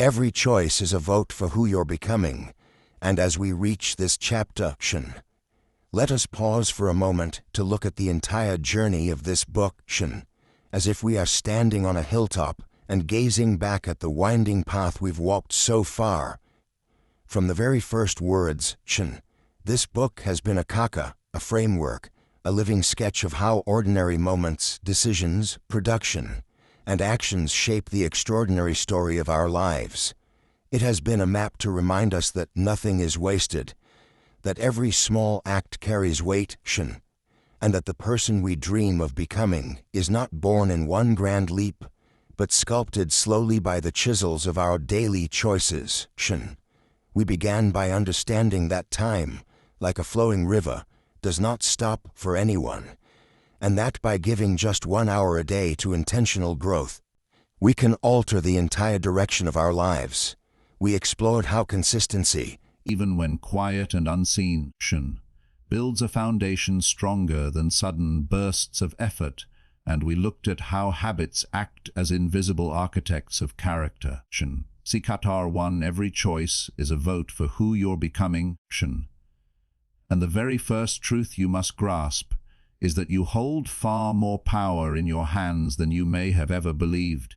Every choice is a vote for who you're becoming, and as we reach this chapter, let us pause for a moment to look at the entire journey of this book, as if we are standing on a hilltop and gazing back at the winding path we've walked so far. From the very first words, this book has been a kaka, a framework, a living sketch of how ordinary moments, decisions, production, and actions shape the extraordinary story of our lives. It has been a map to remind us that nothing is wasted, that every small act carries weight, and that the person we dream of becoming is not born in one grand leap, but sculpted slowly by the chisels of our daily choices. We began by understanding that time, like a flowing river, does not stop for anyone, and that by giving just 1 hour a day to intentional growth, we can alter the entire direction of our lives. We explored how consistency, even when quiet and unseen, builds a foundation stronger than sudden bursts of effort, and we looked at how habits act as invisible architects of character. See Qatar 1, every choice is a vote for who you're becoming. And the very first truth you must grasp is that you hold far more power in your hands than you may have ever believed.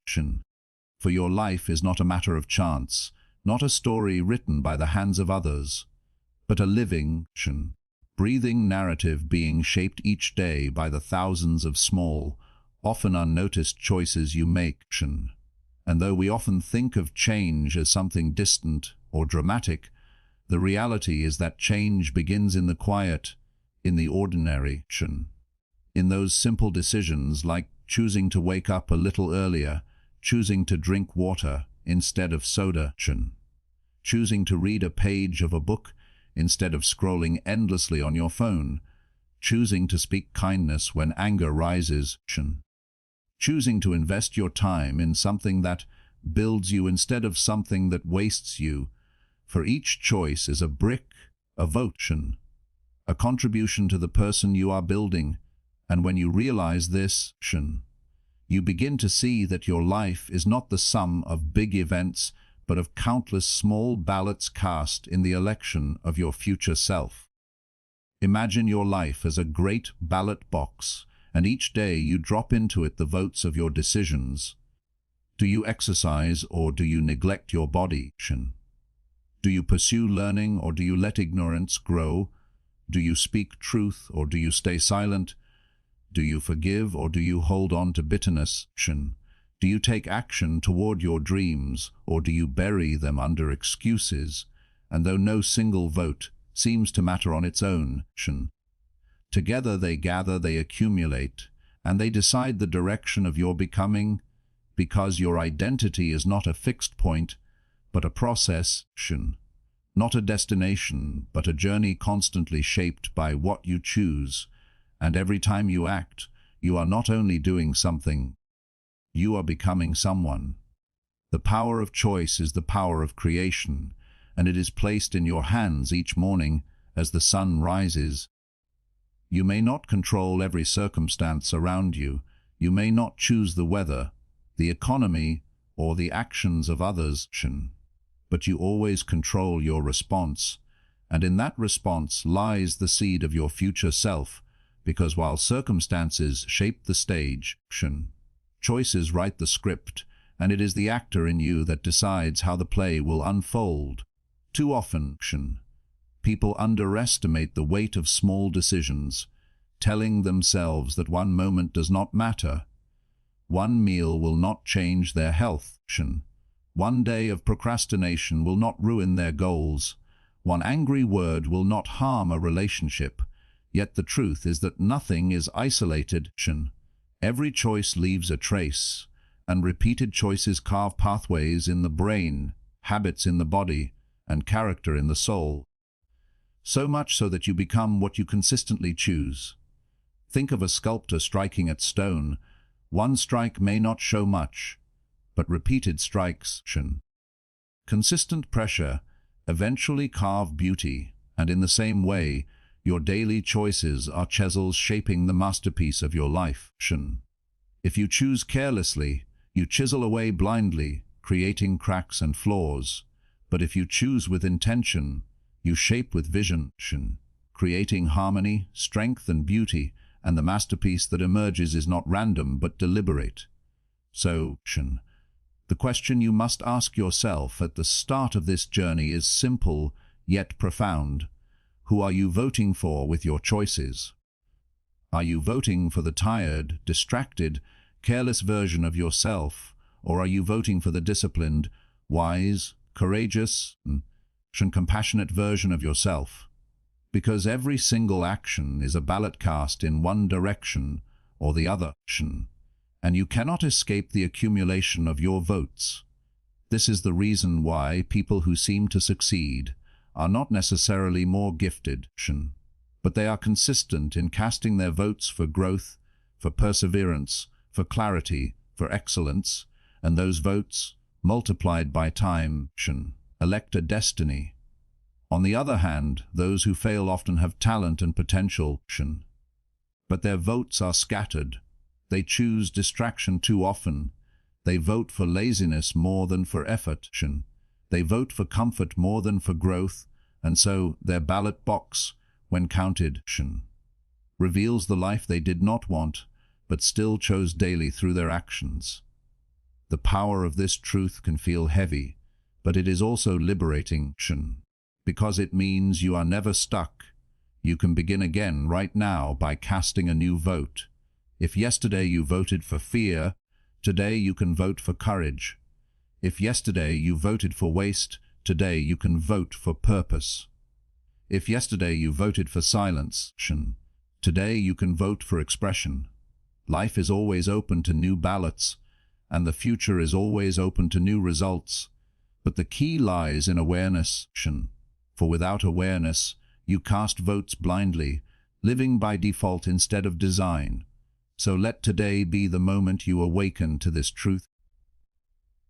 For your life is not a matter of chance, not a story written by the hands of others, but a living, breathing narrative being shaped each day by the thousands of small, often unnoticed choices you make. And though we often think of change as something distant or dramatic, the reality is that change begins in the quiet, in the ordinary, in those simple decisions like choosing to wake up a little earlier, choosing to drink water instead of soda, choosing to read a page of a book instead of scrolling endlessly on your phone, choosing to speak kindness when anger rises, choosing to invest your time in something that builds you instead of something that wastes you. For each choice is a brick, a vote, a contribution to the person you are building, and when you realize this, you begin to see that your life is not the sum of big events, but of countless small ballots cast in the election of your future self. Imagine your life as a great ballot box, and each day you drop into it the votes of your decisions. Do you exercise or do you neglect your body? Do you pursue learning or do you let ignorance grow? Do you speak truth or do you stay silent? Do you forgive or do you hold on to bitterness? Do you take action toward your dreams or do you bury them under excuses? And though no single vote seems to matter on its own, together they gather, they accumulate, and they decide the direction of your becoming, because your identity is not a fixed point, but a process, not a destination, but a journey constantly shaped by what you choose. And every time you act, you are not only doing something, you are becoming someone. The power of choice is the power of creation, and it is placed in your hands each morning as the sun rises. You may not control every circumstance around you. You may not choose the weather, the economy, or the actions of others, but you always control your response, and in that response lies the seed of your future self, because while circumstances shape the stage, choices write the script, and it is the actor in you that decides how the play will unfold. Too often, people underestimate the weight of small decisions, telling themselves that one moment does not matter. One meal will not change their health. One day of procrastination will not ruin their goals. One angry word will not harm a relationship. Yet the truth is that nothing is isolated. Every choice leaves a trace, and repeated choices carve pathways in the brain, habits in the body, and character in the soul. So much so that you become what you consistently choose. Think of a sculptor striking at stone. One strike may not show much, but repeated strikes, consistent pressure, eventually carve beauty, and in the same way, your daily choices are chisels shaping the masterpiece of your life. If you choose carelessly, you chisel away blindly, creating cracks and flaws. But if you choose with intention, you shape with vision, creating harmony, strength and beauty, and the masterpiece that emerges is not random but deliberate. So, the question you must ask yourself at the start of this journey is simple yet profound. Who are you voting for with your choices? Are you voting for the tired, distracted, careless version of yourself, or are you voting for the disciplined, wise, courageous, and compassionate version of yourself? Because every single action is a ballot cast in one direction or the other, and you cannot escape the accumulation of your votes. This is the reason why people who seem to succeed are not necessarily more gifted, but they are consistent in casting their votes for growth, for perseverance, for clarity, for excellence, and those votes, multiplied by time, elect a destiny. On the other hand, those who fail often have talent and potential, but their votes are scattered. They choose distraction too often. They vote for laziness more than for effort. They vote for comfort more than for growth, and so their ballot box, when counted, reveals the life they did not want, but still chose daily through their actions. The power of this truth can feel heavy, but it is also liberating, because it means you are never stuck. You can begin again right now by casting a new vote. If yesterday you voted for fear, today you can vote for courage. If yesterday you voted for waste, today you can vote for purpose. If yesterday you voted for silence, today you can vote for expression. Life is always open to new ballots, and the future is always open to new results. But the key lies in awareness, for without awareness, you cast votes blindly, living by default instead of design. So let today be the moment you awaken to this truth.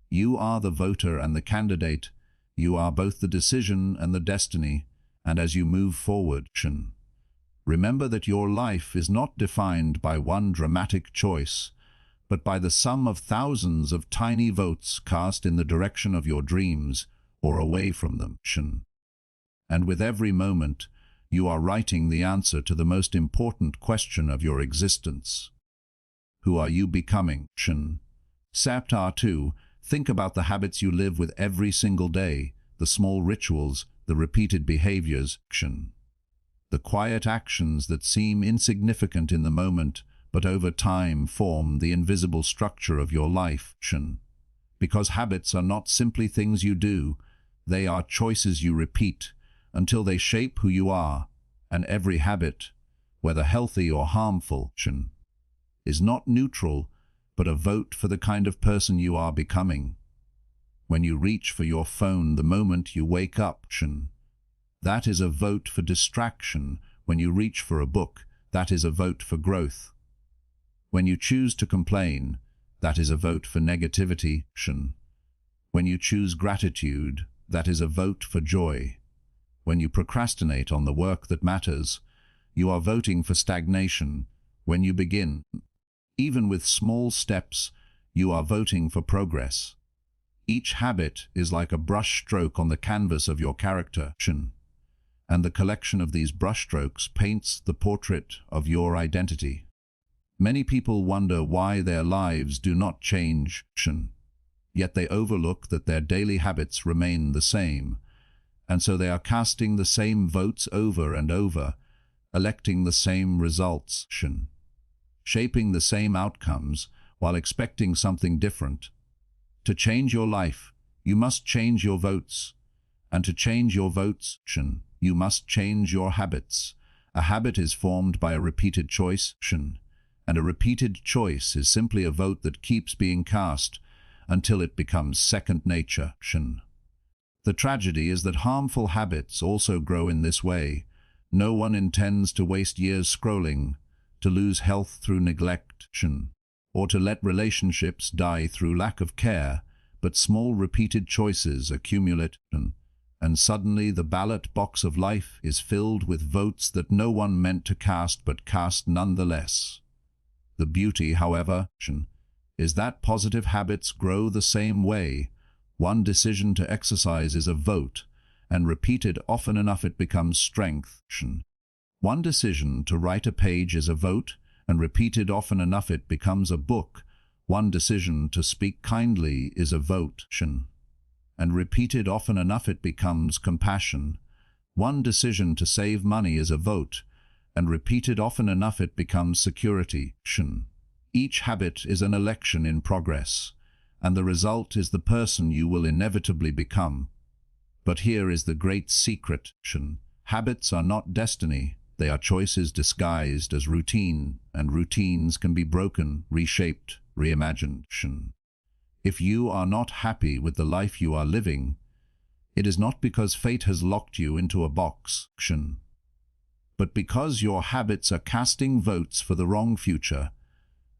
You are the voter and the candidate. You are both the decision and the destiny. And as you move forward, remember that your life is not defined by one dramatic choice, but by the sum of thousands of tiny votes cast in the direction of your dreams or away from them. And with every moment, you are writing the answer to the most important question of your existence. Who are you becoming? Chapter 2. Think about the habits you live with every single day, the small rituals, the repeated behaviors, the quiet actions that seem insignificant in the moment, but over time form the invisible structure of your life. Because habits are not simply things you do, they are choices you repeat until they shape who you are, and every habit, whether healthy or harmful, is not neutral, but a vote for the kind of person you are becoming. When you reach for your phone the moment you wake up, that is a vote for distraction. When you reach for a book, that is a vote for growth. When you choose to complain, that is a vote for negativity. When you choose gratitude, that is a vote for joy. When you procrastinate on the work that matters, you are voting for stagnation. When you begin, even with small steps, you are voting for progress. Each habit is like a brush stroke on the canvas of your character, and the collection of these brushstrokes paints the portrait of your identity. Many people wonder why their lives do not change, yet they overlook that their daily habits remain the same, and so they are casting the same votes over and over, electing the same results, shaping the same outcomes while expecting something different. To change your life, you must change your votes. And to change your votes, you must change your habits. A habit is formed by a repeated choice, and a repeated choice is simply a vote that keeps being cast until it becomes second nature. The tragedy is that harmful habits also grow in this way. No one intends to waste years scrolling, to lose health through neglect, or to let relationships die through lack of care, but small repeated choices accumulate, and suddenly the ballot box of life is filled with votes that no one meant to cast but cast nonetheless. The beauty, however, is that positive habits grow the same way. One decision to exercise is a vote, and repeated often enough it becomes strength. One decision to write a page is a vote, and repeated often enough it becomes a book. One decision to speak kindly is a vote, and repeated often enough it becomes compassion. One decision to save money is a vote, and repeated often enough it becomes security. Each habit is an election in progress, and the result is the person you will inevitably become. But here is the great secret. Habits are not destiny. They are choices disguised as routine, and routines can be broken, reshaped, reimagined. If you are not happy with the life you are living, it is not because fate has locked you into a box, but because your habits are casting votes for the wrong future.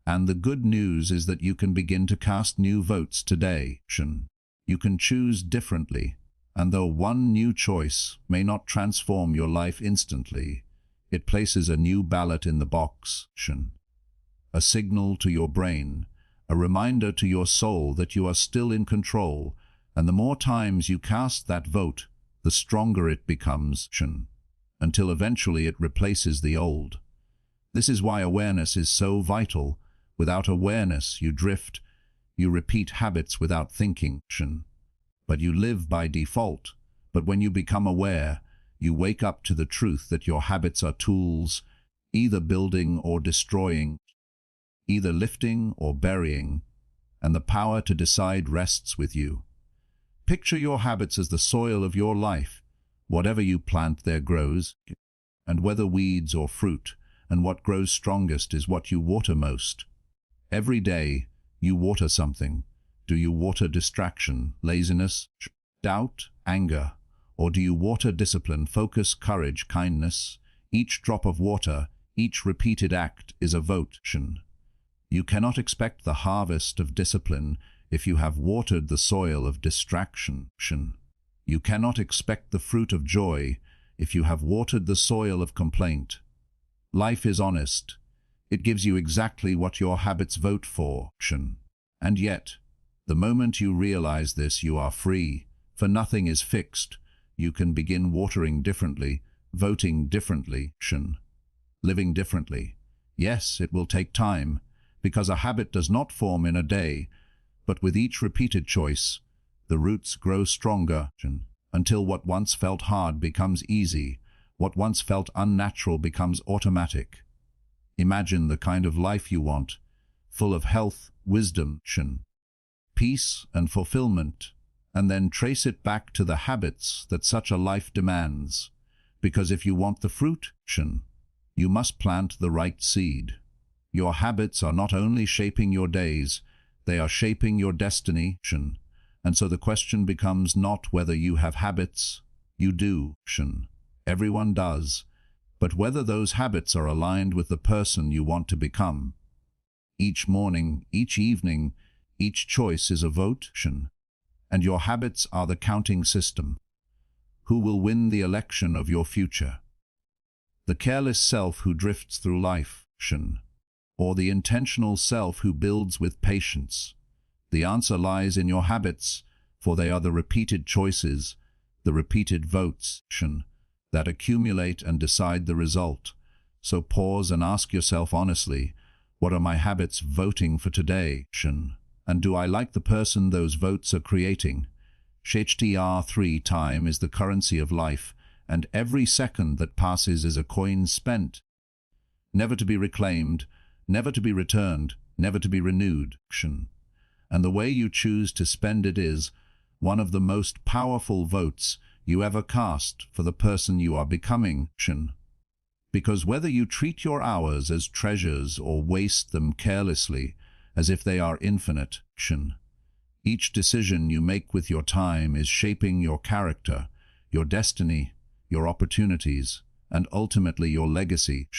And the good news is that you can begin to cast new votes today. You can choose differently, and though one new choice may not transform your life instantly, it places a new ballot in the box. A signal to your brain, a reminder to your soul that you are still in control, and the more times you cast that vote, the stronger it becomes, until eventually it replaces the old. This is why awareness is so vital. Without awareness, you drift, you repeat habits without thinking, but you live by default. But when you become aware, you wake up to the truth that your habits are tools, either building or destroying, either lifting or burying, and the power to decide rests with you. Picture your habits as the soil of your life. Whatever you plant there grows, and whether weeds or fruit, and what grows strongest is what you water most. Every day, you water something. Do you water distraction, laziness, doubt, anger? Or do you water discipline, focus, courage, kindness? Each drop of water, each repeated act is a vote. You cannot expect the harvest of discipline if you have watered the soil of distraction. You cannot expect the fruit of joy if you have watered the soil of complaint. Life is honest. It gives you exactly what your habits vote for. And yet, the moment you realize this, you are free, for nothing is fixed. You can begin watering differently, voting differently, living differently. Yes, it will take time, because a habit does not form in a day, but with each repeated choice, the roots grow stronger, until what once felt hard becomes easy, what once felt unnatural becomes automatic. Imagine the kind of life you want, full of health, wisdom, peace and fulfillment, and then trace it back to the habits that such a life demands. Because if you want the fruit, you must plant the right seed. Your habits are not only shaping your days, they are shaping your destiny, and so the question becomes not whether you have habits. You do, everyone does, but whether those habits are aligned with the person you want to become. Each morning, each evening, each choice is a vote, and your habits are the counting system. Who will win the election of your future? The careless self who drifts through life, or the intentional self who builds with patience? The answer lies in your habits, for they are the repeated choices, the repeated votes, that accumulate and decide the result. So pause and ask yourself honestly, what are my habits voting for today, and do I like the person those votes are creating? HTR3 time is the currency of life, and every second that passes is a coin spent, never to be reclaimed, never to be returned, never to be renewed. And the way you choose to spend it is one of the most powerful votes you ever cast for the person you are becoming. Because whether you treat your hours as treasures or waste them carelessly as if they are infinite, each decision you make with your time is shaping your character, your destiny, your opportunities, and ultimately your legacy.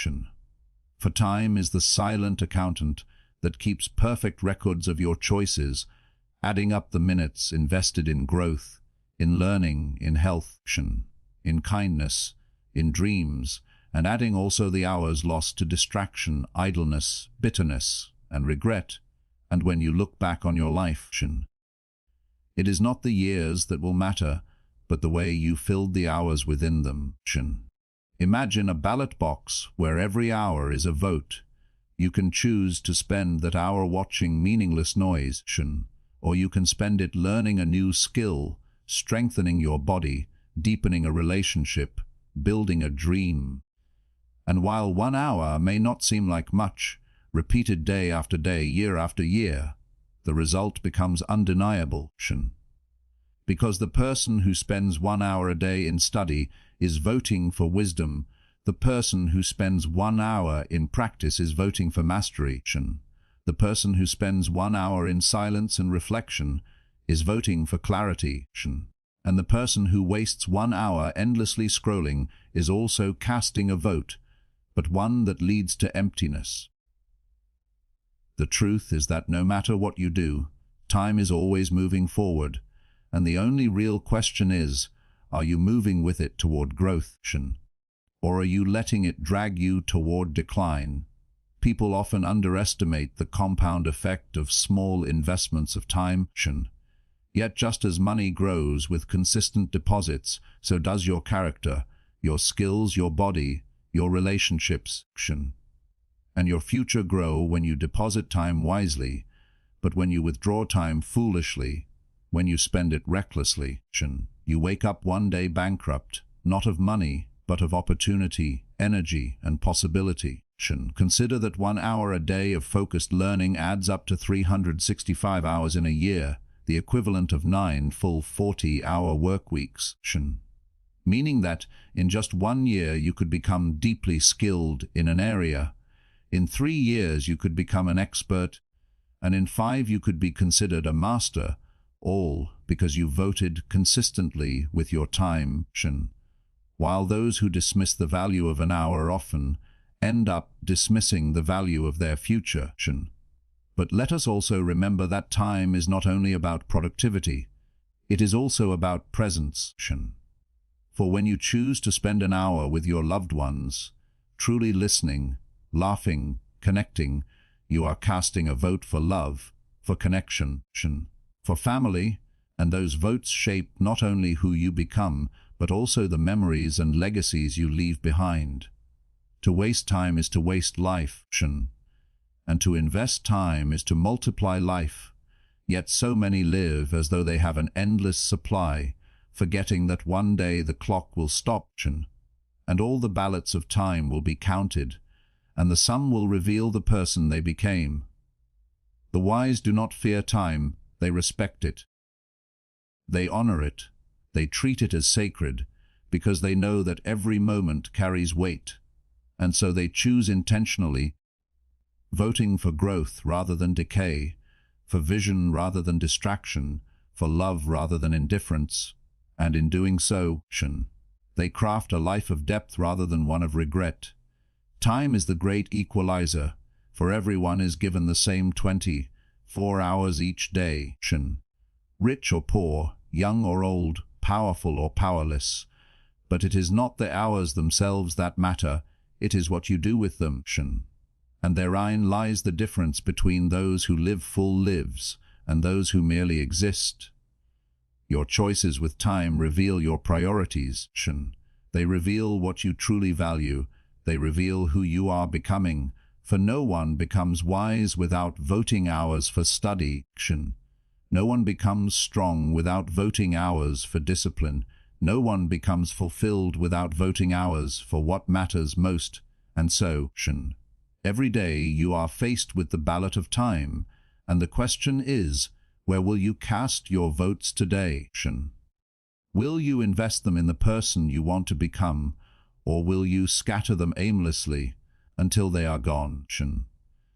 For time is the silent accountant that keeps perfect records of your choices, adding up the minutes invested in growth, in learning, in health, in kindness, in dreams, and adding also the hours lost to distraction, idleness, bitterness, and regret. And when you look back on your life, It is not the years that will matter, but the way you filled the hours within them. Imagine a ballot box where every hour is a vote. You can choose to spend that hour watching meaningless noise, or you can spend it learning a new skill, strengthening your body, deepening a relationship, building a dream. And while 1 hour may not seem like much, repeated day after day, year after year, the result becomes undeniable. Because the person who spends 1 hour a day in study is voting for wisdom. The person who spends 1 hour in practice is voting for mastery. The person who spends 1 hour in silence and reflection is voting for clarity. And the person who wastes 1 hour endlessly scrolling is also casting a vote, but one that leads to emptiness. The truth is that no matter what you do, time is always moving forward, and the only real question is, are you moving with it toward growth, or are you letting it drag you toward decline? People often underestimate the compound effect of small investments of time. Yet just as money grows with consistent deposits, so does your character, your skills, your body, your relationships. And your future grow when you deposit time wisely, but when you withdraw time foolishly, when you spend it recklessly, you wake up one day bankrupt, not of money, but of opportunity, energy, and possibility. Consider that 1 hour a day of focused learning adds up to 365 hours in a year, the equivalent of 9 full 40-hour work weeks. Meaning that in just 1 year you could become deeply skilled in an area. In 3 years you could become an expert, and in 5 you could be considered a master, all because you voted consistently with your time. While those who dismiss the value of an hour often end up dismissing the value of their future. But let us also remember that time is not only about productivity, it is also about presence. For when you choose to spend an hour with your loved ones, truly listening, laughing, connecting, you are casting a vote for love, for connection, for family, and those votes shape not only who you become, but also the memories and legacies you leave behind. To waste time is to waste life, and to invest time is to multiply life. Yet so many live as though they have an endless supply, forgetting that one day the clock will stop, and all the ballots of time will be counted, and the sum will reveal the person they became. The wise do not fear time, they respect it. They honor it, they treat it as sacred, because they know that every moment carries weight, and so they choose intentionally, voting for growth rather than decay, for vision rather than distraction, for love rather than indifference, and in doing so, they craft a life of depth rather than one of regret. Time is the great equalizer, for everyone is given the same 24 hours each day. Rich or poor, young or old, powerful or powerless. But it is not the hours themselves that matter, it is what you do with them. And therein lies the difference between those who live full lives and those who merely exist. Your choices with time reveal your priorities. They reveal what you truly value. They reveal who you are becoming, for no one becomes wise without voting hours for study. No one becomes strong without voting hours for discipline. No one becomes fulfilled without voting hours for what matters most. And so, every day you are faced with the ballot of time, and the question is, where will you cast your votes today? Will you invest them in the person you want to become, or will you scatter them aimlessly until they are gone?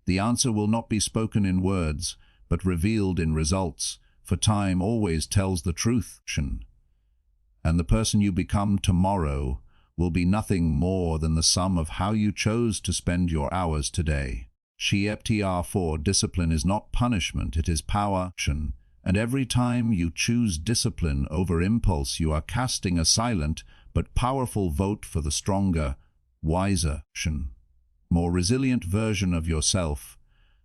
The answer will not be spoken in words, but revealed in results, for time always tells the truth. And the person you become tomorrow will be nothing more than the sum of how you chose to spend your hours today. For discipline is not punishment, it is power. And every time you choose discipline over impulse, you are casting a silent but powerful vote for the stronger, wiser, more resilient version of yourself.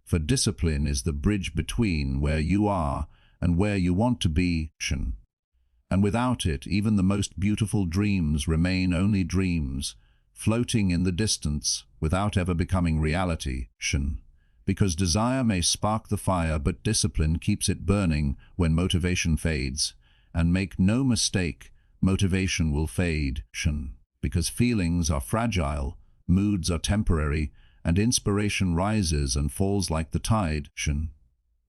For discipline is the bridge between where you are and where you want to be. And without it, even the most beautiful dreams remain only dreams, floating in the distance without ever becoming reality. Because desire may spark the fire, but discipline keeps it burning when motivation fades. And make no mistake, motivation will fade. Because feelings are fragile, moods are temporary, and inspiration rises and falls like the tide.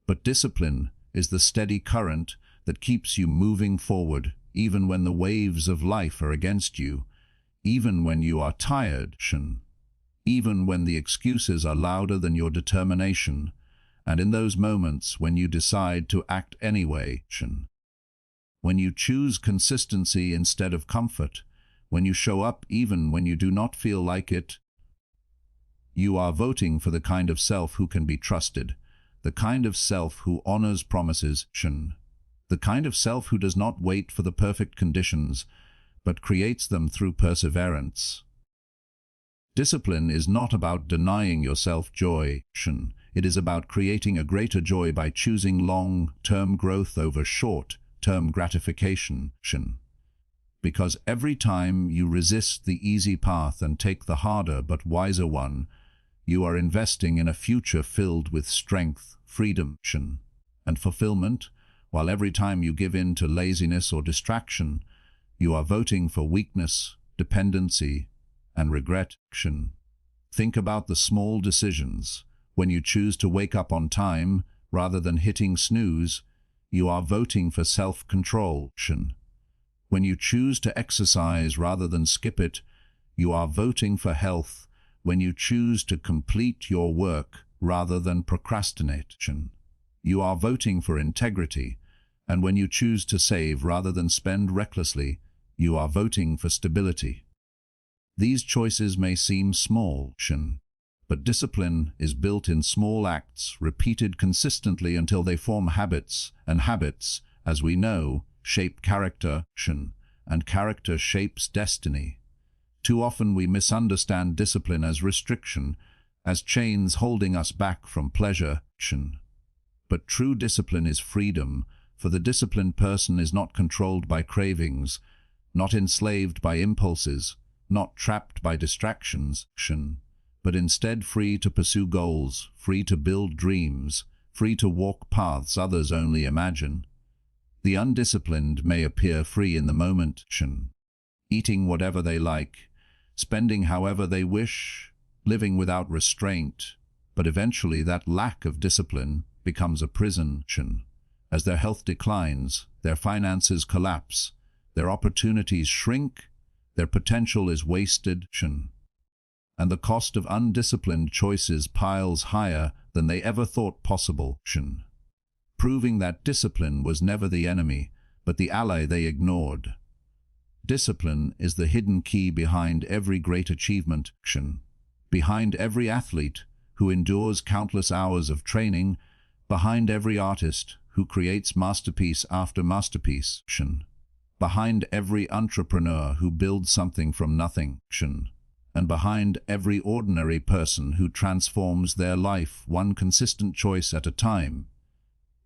But discipline is the steady current that keeps you moving forward, even when the waves of life are against you, even when you are tired, even when the excuses are louder than your determination, and in those moments when you decide to act anyway, when you choose consistency instead of comfort, when you show up even when you do not feel like it, you are voting for the kind of self who can be trusted, the kind of self who honors promises, the kind of self who does not wait for the perfect conditions, but creates them through perseverance. Discipline is not about denying yourself joy. It is about creating a greater joy by choosing long-term growth over short-term gratification. Because every time you resist the easy path and take the harder but wiser one, you are investing in a future filled with strength, freedom, and fulfillment, while every time you give in to laziness or distraction, you are voting for weakness, dependency, and regret. Think about the small decisions. When you choose to wake up on time rather than hitting snooze, you are voting for self-control. When you choose to exercise rather than skip it, you are voting for health. When you choose to complete your work rather than procrastinate, you are voting for integrity. And when you choose to save rather than spend recklessly, you are voting for stability. These choices may seem small, but discipline is built in small acts, repeated consistently until they form habits, and habits, as we know, shape character, and character shapes destiny. Too often we misunderstand discipline as restriction, as chains holding us back from pleasure. But true discipline is freedom, for the disciplined person is not controlled by cravings, not enslaved by impulses, not trapped by distractions, but instead free to pursue goals, free to build dreams, free to walk paths others only imagine. The undisciplined may appear free in the moment, eating whatever they like, spending however they wish, living without restraint, but eventually that lack of discipline becomes a prison. As their health declines, their finances collapse, their opportunities shrink, their potential is wasted, and the cost of undisciplined choices piles higher than they ever thought possible, proving that discipline was never the enemy, but the ally they ignored. Discipline is the hidden key behind every great achievement, behind every athlete who endures countless hours of training, behind every artist who creates masterpiece after masterpiece, behind every entrepreneur who builds something from nothing, and behind every ordinary person who transforms their life one consistent choice at a time.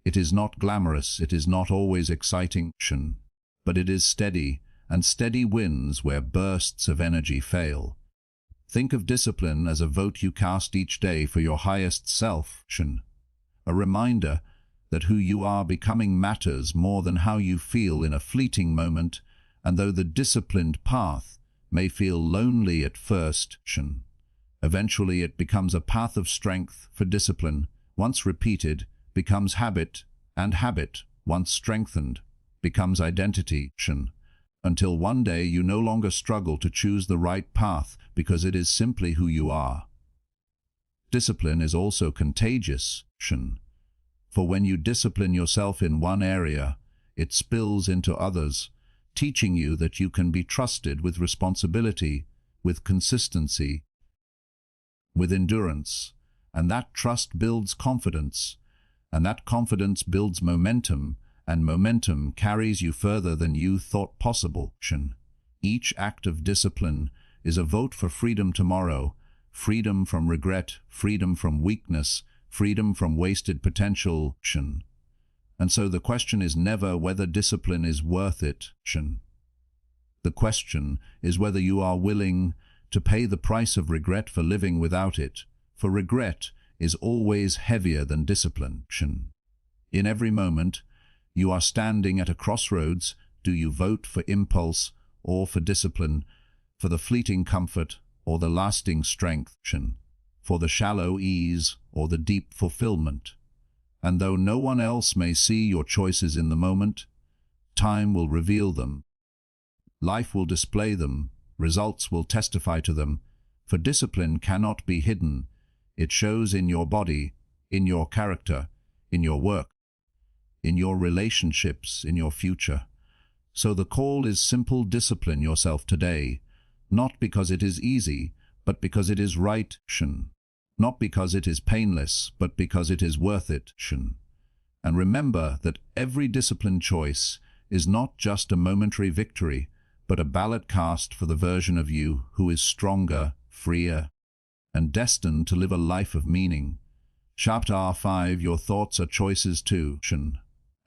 It is not glamorous, it is not always exciting, but it is steady, and steady wins where bursts of energy fail. Think of discipline as a vote you cast each day for your highest self, a reminder that who you are becoming matters more than how you feel in a fleeting moment, and though the disciplined path may feel lonely at first, eventually it becomes a path of strength, for discipline, once repeated, becomes habit, and habit, once strengthened, becomes identity, until one day you no longer struggle to choose the right path because it is simply who you are. Discipline is also contagious, for when you discipline yourself in one area, it spills into others, teaching you that you can be trusted with responsibility, with consistency, with endurance, and that trust builds confidence, and that confidence builds momentum, and momentum carries you further than you thought possible. Each act of discipline is a vote for freedom tomorrow, freedom from regret, freedom from weakness, freedom from wasted potential, And so the question is never whether discipline is worth it. The question is whether you are willing to pay the price of regret for living without it, for regret is always heavier than discipline. In every moment, you are standing at a crossroads. Do you vote for impulse or for discipline, for the fleeting comfort or the lasting strength, for the shallow ease or the deep fulfillment? And though no one else may see your choices in the moment, time will reveal them. Life will display them, results will testify to them, for discipline cannot be hidden. It shows in your body, in your character, in your work, in your relationships, in your future. So the call is simple: discipline yourself today, not because it is easy, but because it is right, not because it is painless, but because it is worth it. And remember that every disciplined choice is not just a momentary victory, but a ballot cast for the version of you who is stronger, freer, and destined to live a life of meaning. Chapter 5: Your thoughts are choices too.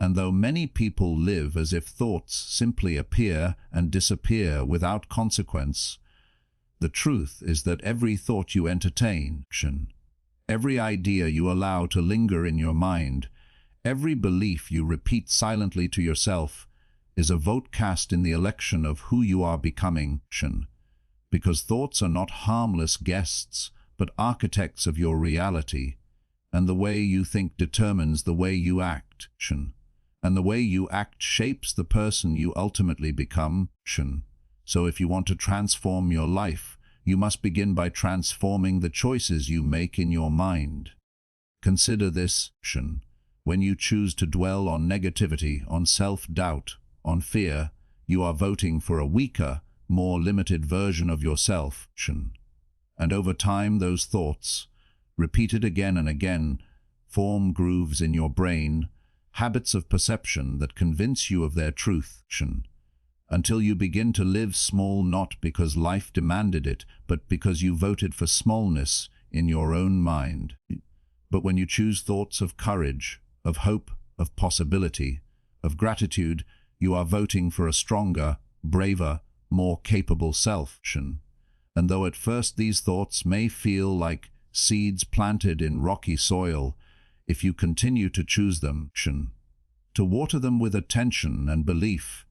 And though many people live as if thoughts simply appear and disappear without consequence, the truth is that every thought you entertain, every idea you allow to linger in your mind, every belief you repeat silently to yourself, is a vote cast in the election of who you are becoming. Because thoughts are not harmless guests, but architects of your reality, and the way you think determines the way you act. And the way you act shapes the person you ultimately become. So if you want to transform your life, you must begin by transforming the choices you make in your mind. Consider this: when you choose to dwell on negativity, on self-doubt, on fear, you are voting for a weaker, more limited version of yourself. And over time, those thoughts, repeated again and again, form grooves in your brain, habits of perception that convince you of their truth, until you begin to live small, not because life demanded it, but because you voted for smallness in your own mind. But when you choose thoughts of courage, of hope, of possibility, of gratitude, you are voting for a stronger, braver, more capable self. And though at first these thoughts may feel like seeds planted in rocky soil, if you continue to choose them, to water them with attention and belief,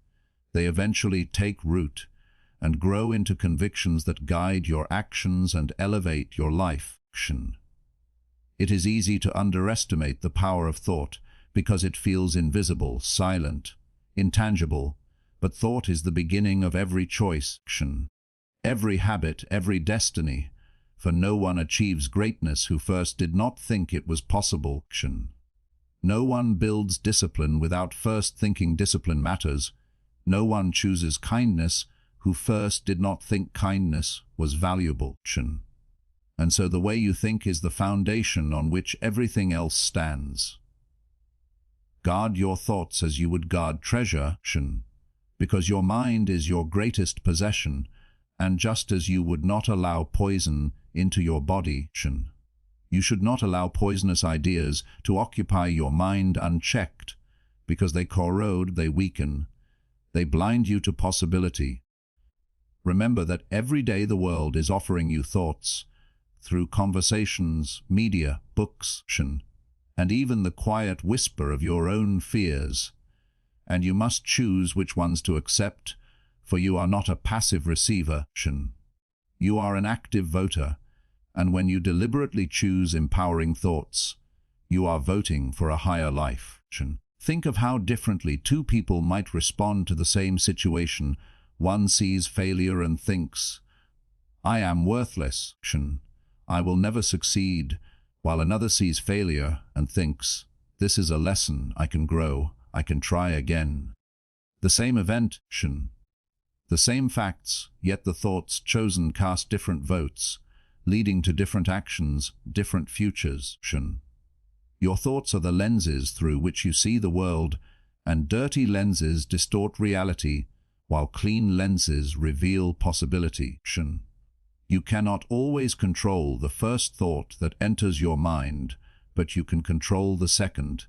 they eventually take root and grow into convictions that guide your actions and elevate your life. It is easy to underestimate the power of thought because it feels invisible, silent, intangible, but thought is the beginning of every choice, every habit, every destiny. For no one achieves greatness who first did not think it was possible. No one builds discipline without first thinking discipline matters. No one chooses kindness who first did not think kindness was valuable. And so the way you think is the foundation on which everything else stands. Guard your thoughts as you would guard treasure, because your mind is your greatest possession, and just as you would not allow poison into your body, you should not allow poisonous ideas to occupy your mind unchecked, because they corrode, they weaken, they blind you to possibility. Remember that every day the world is offering you thoughts, through conversations, media, books, and even the quiet whisper of your own fears. And you must choose which ones to accept, for you are not a passive receiver. You are an active voter, and when you deliberately choose empowering thoughts, you are voting for a higher life. Think of how differently two people might respond to the same situation. One sees failure and thinks, "I am worthless. I will never succeed," while another sees failure and thinks, "This is a lesson, I can grow, I can try again." The same event, the same facts, yet the thoughts chosen cast different votes, leading to different actions, different futures. Your thoughts are the lenses through which you see the world, and dirty lenses distort reality, while clean lenses reveal possibility. You cannot always control the first thought that enters your mind, but you can control the second,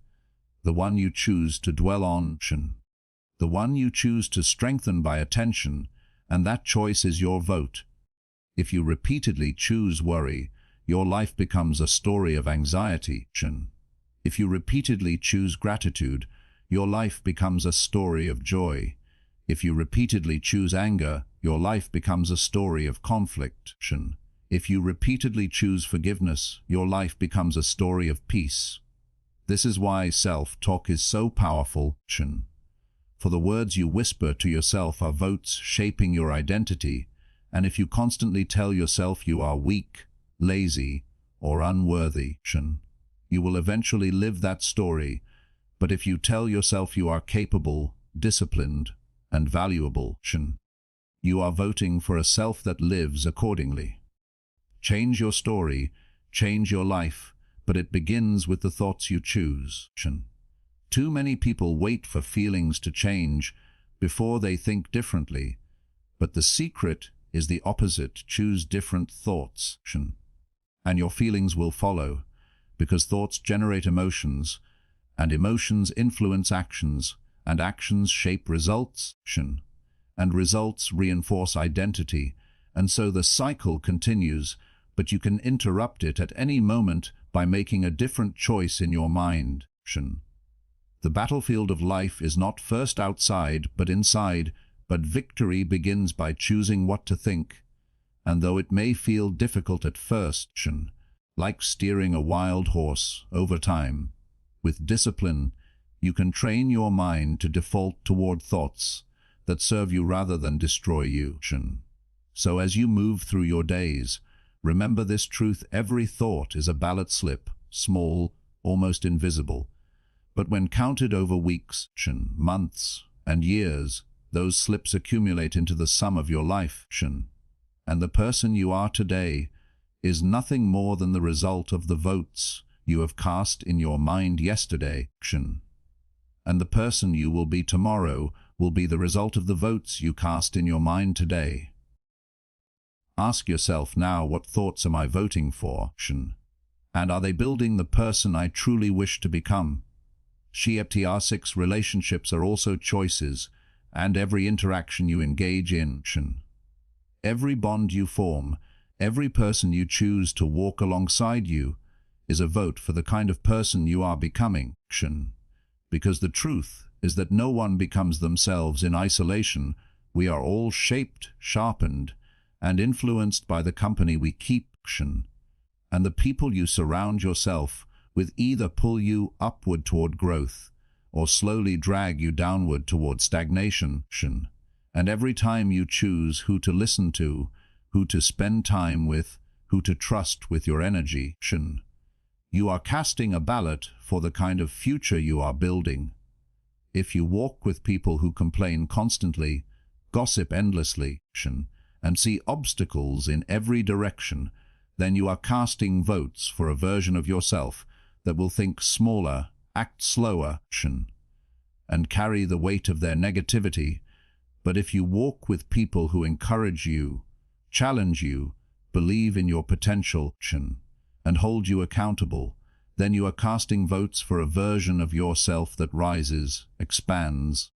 the one you choose to dwell on, the one you choose to strengthen by attention, and that choice is your vote. If you repeatedly choose worry, your life becomes a story of anxiety. If you repeatedly choose gratitude, your life becomes a story of joy. If you repeatedly choose anger, your life becomes a story of conflict. If you repeatedly choose forgiveness, your life becomes a story of peace. This is why self-talk is so powerful. For the words you whisper to yourself are votes shaping your identity, and if you constantly tell yourself you are weak, lazy, or unworthy, you will eventually live that story. But if you tell yourself you are capable, disciplined, and valuable, you are voting for a self that lives accordingly. Change your story, change your life, but it begins with the thoughts you choose. Too many people wait for feelings to change before they think differently, but the secret is the opposite. Choose different thoughts, and your feelings will follow, because thoughts generate emotions, and emotions influence actions, and actions shape results, and results reinforce identity, and so the cycle continues, but you can interrupt it at any moment by making a different choice in your mind. The battlefield of life is not first outside, but inside, but victory begins by choosing what to think. And though it may feel difficult at first, like steering a wild horse, over time, with discipline, you can train your mind to default toward thoughts that serve you rather than destroy you. So as you move through your days, remember this truth: every thought is a ballot slip, small, almost invisible. But when counted over weeks, months, and years, those slips accumulate into the sum of your life. And the person you are today is nothing more than the result of the votes you have cast in your mind yesterday. And the person you will be tomorrow will be the result of the votes you cast in your mind today. Ask yourself now, what thoughts am I voting for? And are they building the person I truly wish to become? FTR6 relationships are also choices, and every interaction you engage in, every bond you form, every person you choose to walk alongside you, is a vote for the kind of person you are becoming. Because the truth is that no one becomes themselves in isolation. We are all shaped, sharpened, and influenced by the company we keep. And the people you surround yourself with either pull you upward toward growth or slowly drag you downward toward stagnation. And every time you choose who to listen to, who to spend time with, who to trust with your energy, you are casting a ballot for the kind of future you are building. If you walk with people who complain constantly, gossip endlessly, and see obstacles in every direction, then you are casting votes for a version of yourself that will think smaller, act slower, and carry the weight of their negativity. But if you walk with people who encourage you, challenge you, believe in your potential, and hold you accountable, then you are casting votes for a version of yourself that rises, expands,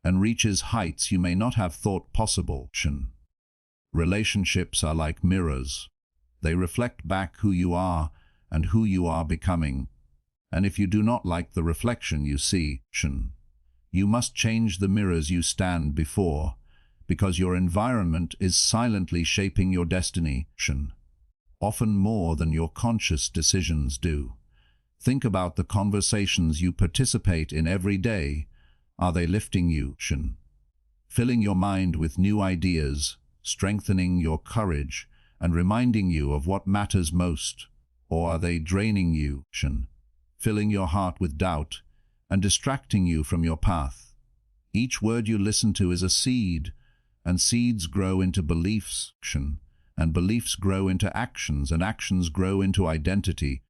and reaches heights you may not have thought possible. Relationships are like mirrors. They reflect back who you are and who you are becoming. And if you do not like the reflection you see, you must change the mirrors you stand before, because your environment is silently shaping your destiny, often more than your conscious decisions do. Think about the conversations you participate in every day. Are they lifting you, filling your mind with new ideas, strengthening your courage, and reminding you of what matters most? Or are they draining you, filling your heart with doubt and distracting you from your path? Each word you listen to is a seed, and seeds grow into beliefs, and beliefs grow into actions, and actions grow into identity.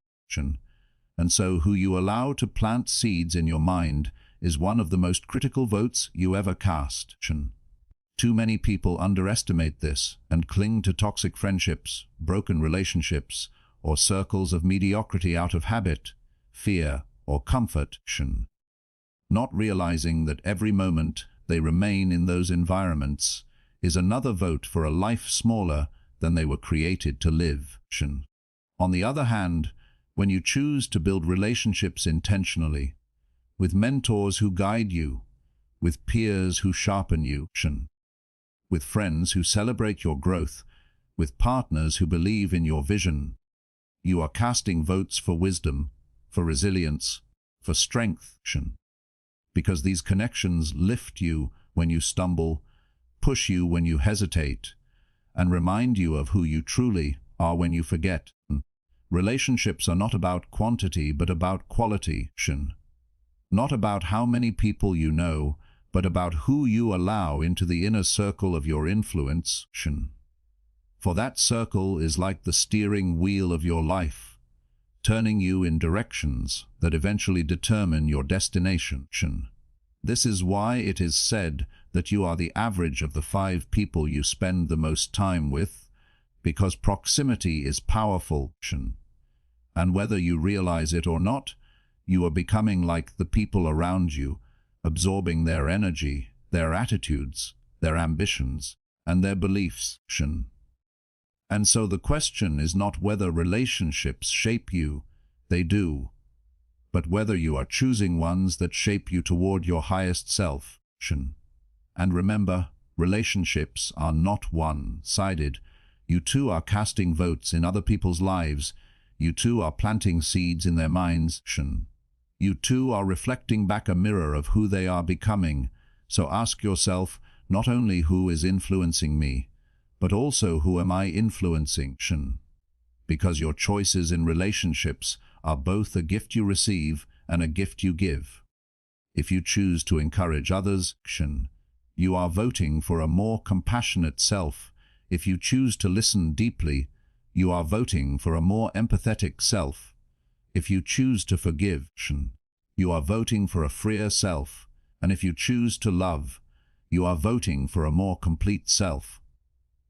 And so who you allow to plant seeds in your mind is one of the most critical votes you ever cast. Too many people underestimate this and cling to toxic friendships, broken relationships, or circles of mediocrity out of habit, fear, or comfort, not realizing that every moment they remain in those environments is another vote for a life smaller than they were created to live. On the other hand, when you choose to build relationships intentionally, with mentors who guide you, with peers who sharpen you, with friends who celebrate your growth, with partners who believe in your vision, you are casting votes for wisdom, for resilience, for strength, because these connections lift you when you stumble, push you when you hesitate, and remind you of who you truly are when you forget. Relationships are not about quantity, but about quality, not about how many people you know, but about who you allow into the inner circle of your influence, for that circle is like the steering wheel of your life, turning you in directions that eventually determine your destination. This is why it is said that you are the average of the 5 people you spend the most time with, because proximity is powerful, and whether you realize it or not, you are becoming like the people around you, absorbing their energy, their attitudes, their ambitions, and their beliefs. And so the question is not whether relationships shape you, they do, but whether you are choosing ones that shape you toward your highest self. And remember, relationships are not one-sided. You too are casting votes in other people's lives. You too are planting seeds in their minds. You too are reflecting back a mirror of who they are becoming. So ask yourself, not only who is influencing me, but also who am I influencing? Because your choices in relationships are both a gift you receive and a gift you give. If you choose to encourage others, you are voting for a more compassionate self. If you choose to listen deeply, you are voting for a more empathetic self. If you choose to forgive, you are voting for a freer self. And if you choose to love, you are voting for a more complete self.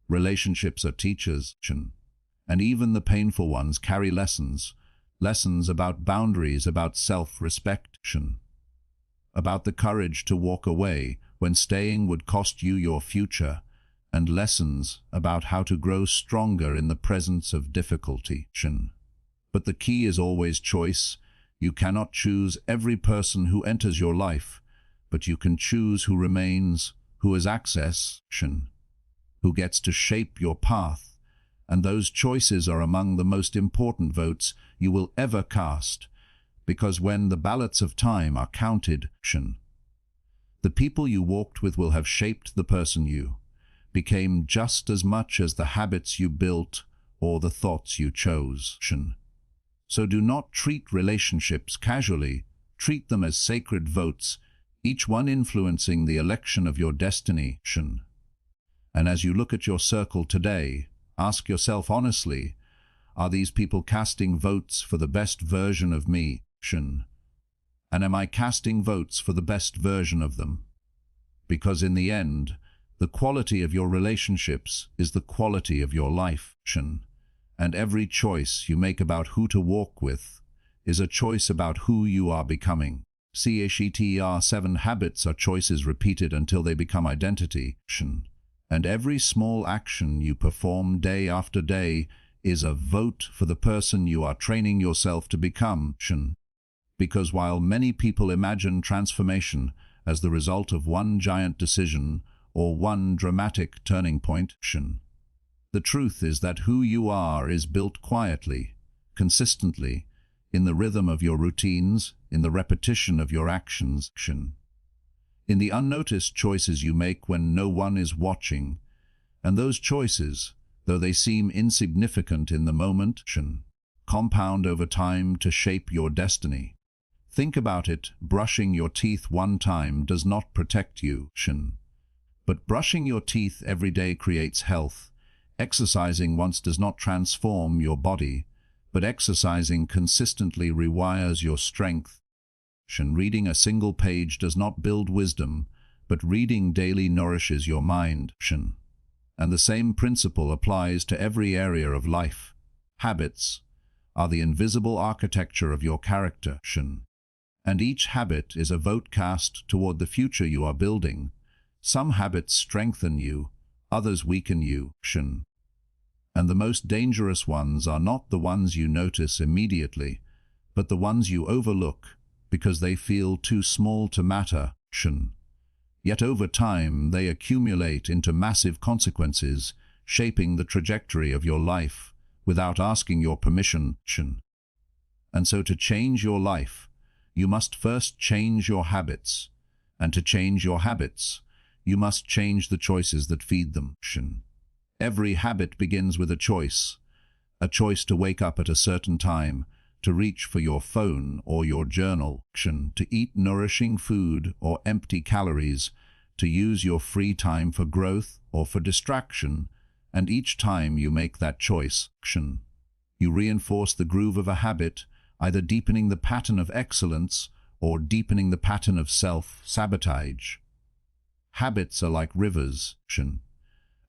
Relationships are teachers, and even the painful ones carry lessons about boundaries, about self-respect, about the courage to walk away when staying would cost you your future, and lessons about how to grow stronger in the presence of difficulty. But the key is always choice. You cannot choose every person who enters your life, but you can choose who remains, who has access, who gets to shape your path. And those choices are among the most important votes you will ever cast, because when the ballots of time are counted, the people you walked with will have shaped the person you became just as much as the habits you built or the thoughts you chose. So do not treat relationships casually. Treat them as sacred votes, each one influencing the election of your destiny. And as you look at your circle today, ask yourself honestly, are these people casting votes for the best version of me? And am I casting votes for the best version of them? Because in the end, the quality of your relationships is the quality of your life. And every choice you make about who to walk with is a choice about who you are becoming. CHETR 7 habits are choices repeated until they become identity. And every small action you perform day after day is a vote for the person you are training yourself to become. Because while many people imagine transformation as the result of one giant decision or one dramatic turning point, the truth is that who you are is built quietly, consistently, in the rhythm of your routines, in the repetition of your actions, in the unnoticed choices you make when no one is watching. And those choices, though they seem insignificant in the moment, compound over time to shape your destiny. Think about it. Brushing your teeth one time does not protect you, but brushing your teeth every day creates health. Exercising once does not transform your body, but exercising consistently rewires your strength. Reading a single page does not build wisdom, but reading daily nourishes your mind. And the same principle applies to every area of life. Habits are the invisible architecture of your character. And each habit is a vote cast toward the future you are building. Some habits strengthen you, others weaken you. And the most dangerous ones are not the ones you notice immediately, but the ones you overlook because they feel too small to matter. Yet over time they accumulate into massive consequences, shaping the trajectory of your life without asking your permission. And so to change your life, you must first change your habits. And to change your habits, you must change the choices that feed them. Every habit begins with a choice to wake up at a certain time, to reach for your phone or your journal, to eat nourishing food or empty calories, to use your free time for growth or for distraction. And each time you make that choice, you reinforce the groove of a habit, either deepening the pattern of excellence or deepening the pattern of self-sabotage. Habits are like rivers.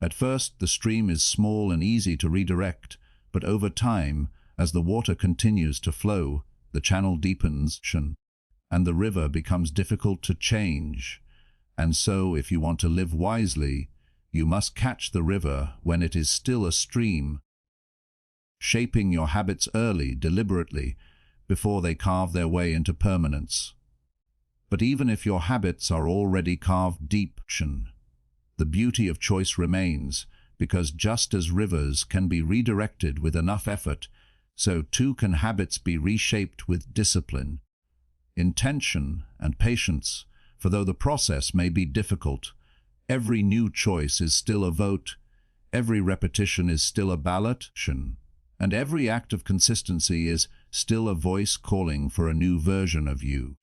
At first, the stream is small and easy to redirect, but over time, as the water continues to flow, the channel deepens, and the river becomes difficult to change. And so, if you want to live wisely, you must catch the river when it is still a stream, shaping your habits early, deliberately, before they carve their way into permanence. But even if your habits are already carved deep, the beauty of choice remains, because just as rivers can be redirected with enough effort, so too can habits be reshaped with discipline, intention, and patience. For though the process may be difficult, every new choice is still a vote, every repetition is still a ballot, and every act of consistency is still a voice calling for a new version of you.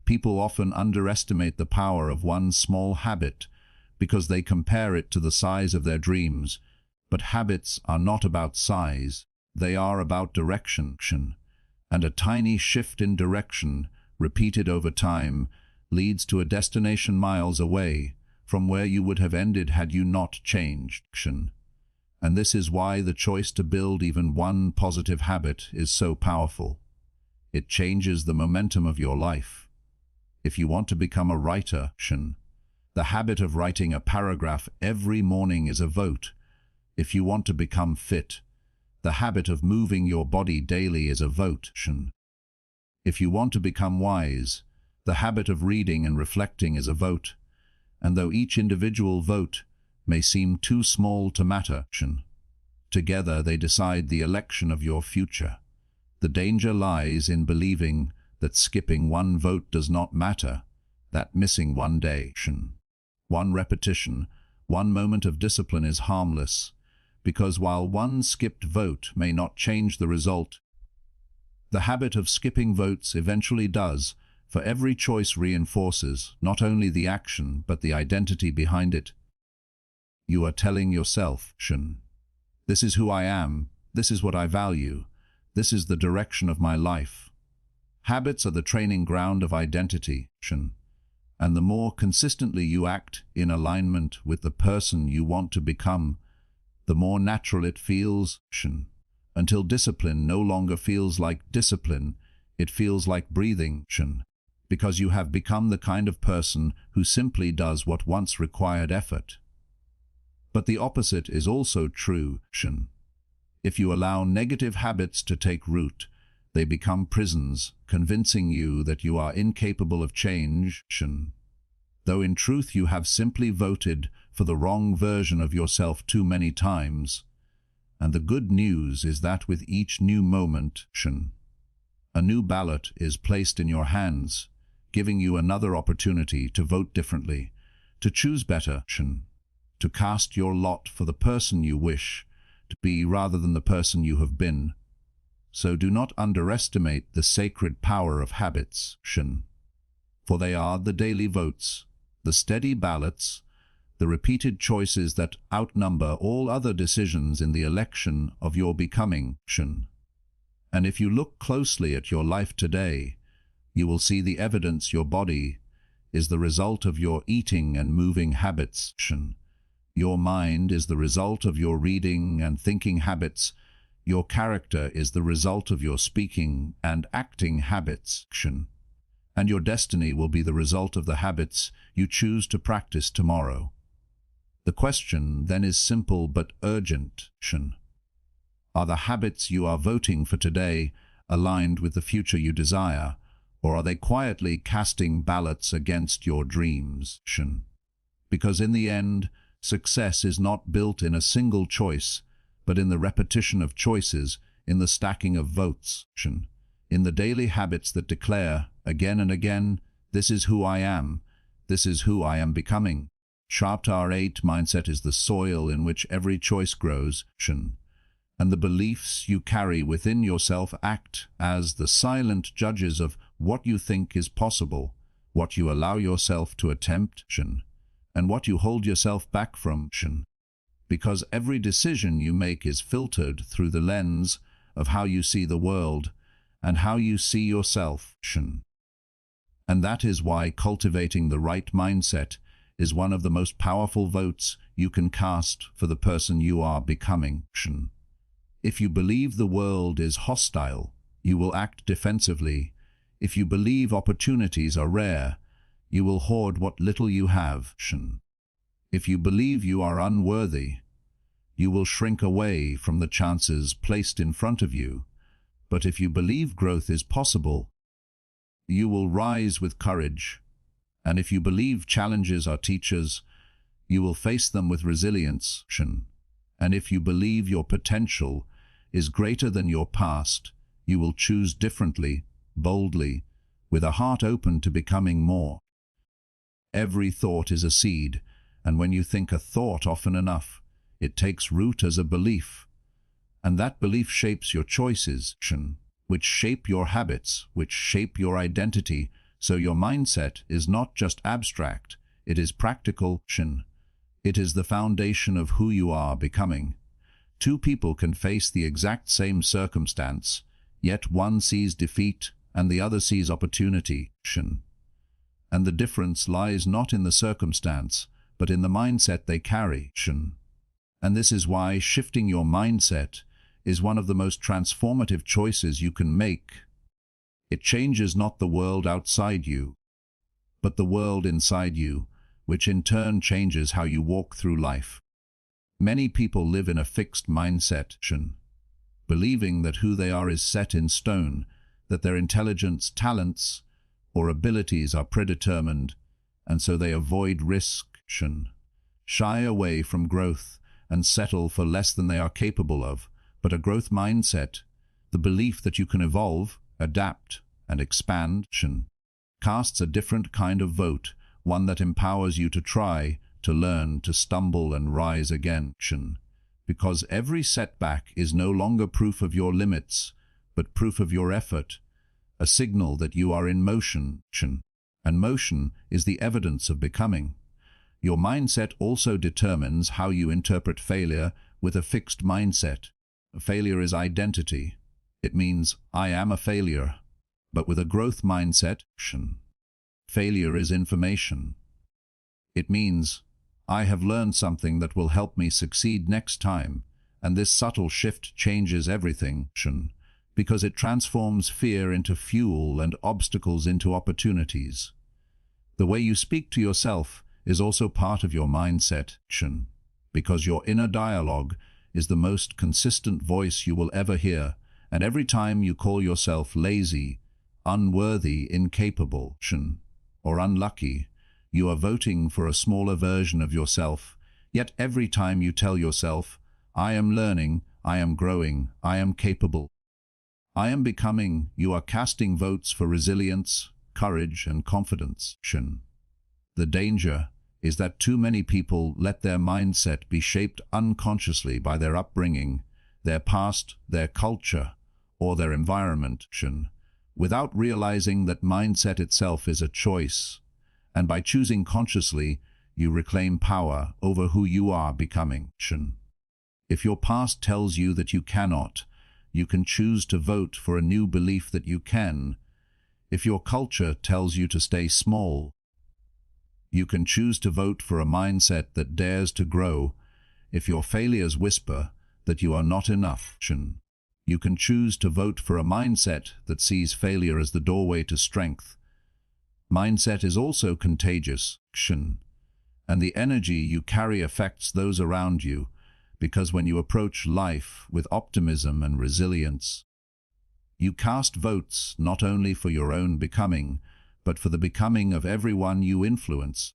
People often underestimate the power of one small habit because they compare it to the size of their dreams. But habits are not about size, they are about direction. And a tiny shift in direction, repeated over time, leads to a destination miles away from where you would have ended had you not changed. And this is why the choice to build even one positive habit is so powerful. It changes the momentum of your life. If you want to become a writer, the habit of writing a paragraph every morning is a vote. If you want to become fit, the habit of moving your body daily is a vote. If you want to become wise, the habit of reading and reflecting is a vote. And though each individual vote may seem too small to matter, together they decide the election of your future. The danger lies in believing that skipping one vote does not matter, that missing one day, one repetition, one moment of discipline is harmless, because while one skipped vote may not change the result, the habit of skipping votes eventually does, for every choice reinforces not only the action but the identity behind it. You are telling yourself, this is who I am, this is what I value, this is the direction of my life. Habits are the training ground of identity, and the more consistently you act in alignment with the person you want to become, the more natural it feels, until discipline no longer feels like discipline, it feels like breathing, because you have become the kind of person who simply does what once required effort. But the opposite is also true. If you allow negative habits to take root, they become prisons, convincing you that you are incapable of change, though in truth you have simply voted for the wrong version of yourself too many times. And the good news is that with each new moment, a new ballot is placed in your hands, giving you another opportunity to vote differently, to choose better, to cast your lot for the person you wish to be rather than the person you have been. So do not underestimate the sacred power of habits, for they are the daily votes, the steady ballots, the repeated choices that outnumber all other decisions in the election of your becoming. And if you look closely at your life today, you will see the evidence your body is the result of your eating and moving habits. Your mind is the result of your reading and thinking habits. Your character is the result of your speaking and acting habits. and your destiny will be the result of the habits you choose to practice tomorrow. The question then is simple but urgent. Are the habits you are voting for today aligned with the future you desire, or are they quietly casting ballots against your dreams? Because in the end, success is not built in a single choice, but in the repetition of choices, in the stacking of votes, in the daily habits that declare, again and again, this is who I am, this is who I am becoming. Chapter 8 Mindset is the soil in which every choice grows, and the beliefs you carry within yourself act as the silent judges of what you think is possible, what you allow yourself to attempt, and what you hold yourself back from, because every decision you make is filtered through the lens of how you see the world and how you see yourself, and that is why cultivating the right mindset is one of the most powerful votes you can cast for the person you are becoming. If you believe the world is hostile, you will act defensively. If you believe opportunities are rare, you will hoard what little you have. If you believe you are unworthy, you will shrink away from the chances placed in front of you. But if you believe growth is possible, you will rise with courage. And if you believe challenges are teachers, you will face them with resilience. And if you believe your potential is greater than your past, you will choose differently, boldly, with a heart open to becoming more. Every thought is a seed, and when you think a thought often enough, it takes root as a belief. And that belief shapes your choices, which shape your habits, which shape your identity. So your mindset is not just abstract, it is practical. It is the foundation of who you are becoming. Two people can face the exact same circumstance, yet one sees defeat and the other sees opportunity. And the difference lies not in the circumstance, but in the mindset they carry. And this is why shifting your mindset is one of the most transformative choices you can make. It changes not the world outside you, but the world inside you, which in turn changes how you walk through life. Many people live in a fixed mindset, believing that who they are is set in stone, that their intelligence, talents, or abilities are predetermined, and so they avoid risk, shy away from growth, and settle for less than they are capable of. But a growth mindset, the belief that you can evolve, adapt, and expand, casts a different kind of vote, one that empowers you to try, to learn, to stumble and rise again. Because every setback is no longer proof of your limits, but proof of your effort, a signal that you are in motion, and motion is the evidence of becoming. Your mindset also determines how you interpret failure. With a fixed mindset, failure is identity. It means, I am a failure. But with a growth mindset, failure is information. It means, I have learned something that will help me succeed next time, and this subtle shift changes everything, because it transforms fear into fuel and obstacles into opportunities. The way you speak to yourself is also part of your mindset, because your inner dialogue is the most consistent voice you will ever hear, and every time you call yourself lazy, unworthy, incapable, or unlucky, you are voting for a smaller version of yourself. Yet every time you tell yourself, I am learning, I am growing, I am capable, I am becoming, you are casting votes for resilience, courage, and confidence. The danger is that too many people let their mindset be shaped unconsciously by their upbringing, their past, their culture, or their environment, without realizing that mindset itself is a choice, and by choosing consciously, you reclaim power over who you are becoming. If your past tells you that you cannot, you can choose to vote for a new belief that you can. If your culture tells you to stay small, you can choose to vote for a mindset that dares to grow. If your failures whisper that you are not enough, you can choose to vote for a mindset that sees failure as the doorway to strength. Mindset is also contagious, and the energy you carry affects those around you, because when you approach life with optimism and resilience, you cast votes not only for your own becoming, but for the becoming of everyone you influence,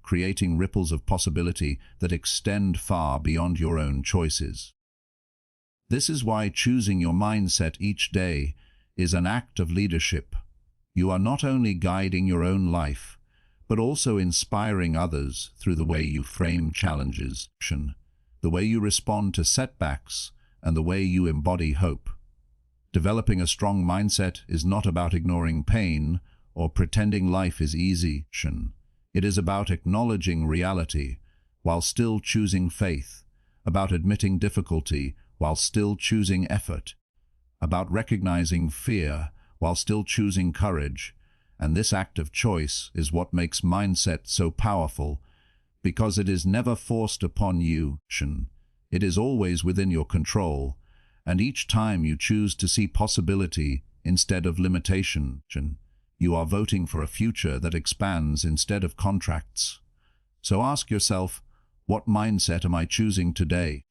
creating ripples of possibility that extend far beyond your own choices. This is why choosing your mindset each day is an act of leadership. You are not only guiding your own life, but also inspiring others through the way you frame challenges, the way you respond to setbacks, and the way you embody hope. Developing a strong mindset is not about ignoring pain or pretending life is easy. It is about acknowledging reality while still choosing faith, about admitting difficulty while still choosing effort, about recognizing fear while still choosing courage. And this act of choice is what makes mindset so powerful, because it is never forced upon you. It is always within your control, and each time you choose to see possibility instead of limitation, you are voting for a future that expands instead of contracts. So ask yourself, what mindset am I choosing today?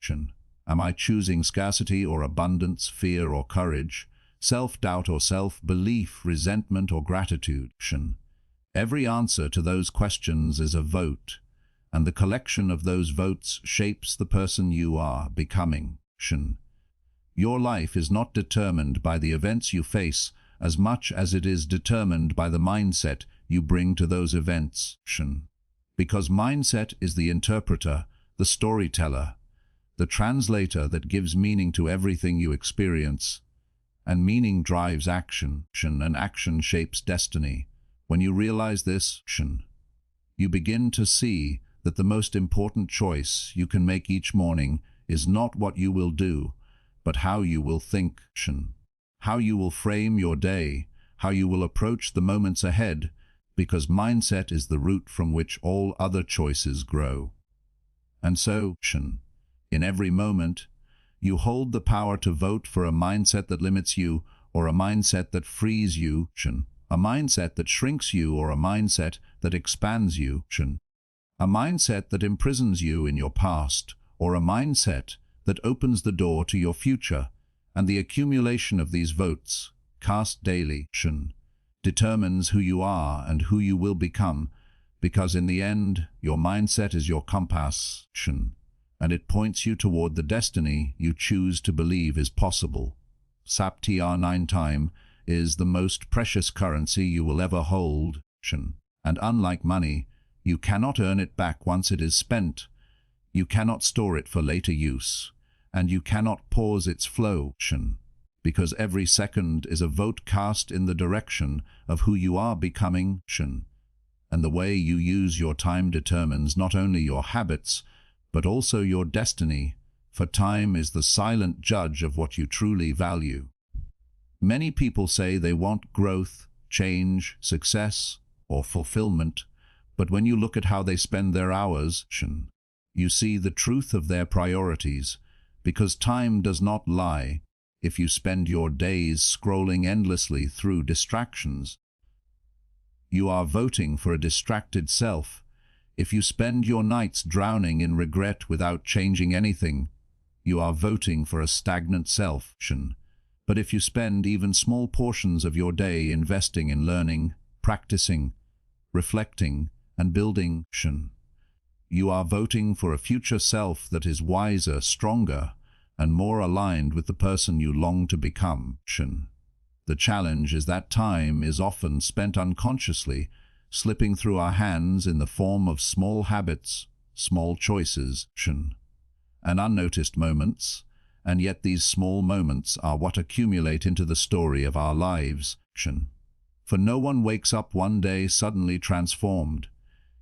Am I choosing scarcity or abundance, fear or courage, self-doubt or self-belief, resentment or gratitude? Every answer to those questions is a vote, and the collection of those votes shapes the person you are becoming. Your life is not determined by the events you face as much as it is determined by the mindset you bring to those events. Because mindset is the interpreter, the storyteller, the translator that gives meaning to everything you experience. And meaning drives action, and action shapes destiny. When you realize this, you begin to see that the most important choice you can make each morning is not what you will do, but how you will think, how you will frame your day, how you will approach the moments ahead, because mindset is the root from which all other choices grow. And so, in every moment, you hold the power to vote for a mindset that limits you, or a mindset that frees you, a mindset that shrinks you, or a mindset that expands you, a mindset that imprisons you in your past, or a mindset that opens the door to your future. And the accumulation of these votes, cast daily, determines who you are and who you will become, because in the end, your mindset is your compass, and it points you toward the destiny you choose to believe is possible. SAPTR9 time is the most precious currency you will ever hold, and unlike money, you cannot earn it back once it is spent. You cannot store it for later use, and you cannot pause its flow, because every second is a vote cast in the direction of who you are becoming, and the way you use your time determines not only your habits, but also your destiny, for time is the silent judge of what you truly value. Many people say they want growth, change, success, or fulfillment, but when you look at how they spend their hours, you see the truth of their priorities, because time does not lie. If you spend your days scrolling endlessly through distractions, you are voting for a distracted self. If you spend your nights drowning in regret without changing anything, you are voting for a stagnant self. But if you spend even small portions of your day investing in learning, practicing, reflecting, and building, you are voting for a future self that is wiser, stronger, and more aligned with the person you long to become. The challenge is that time is often spent unconsciously, slipping through our hands in the form of small habits, small choices, and unnoticed moments, and yet these small moments are what accumulate into the story of our lives. For no one wakes up one day suddenly transformed.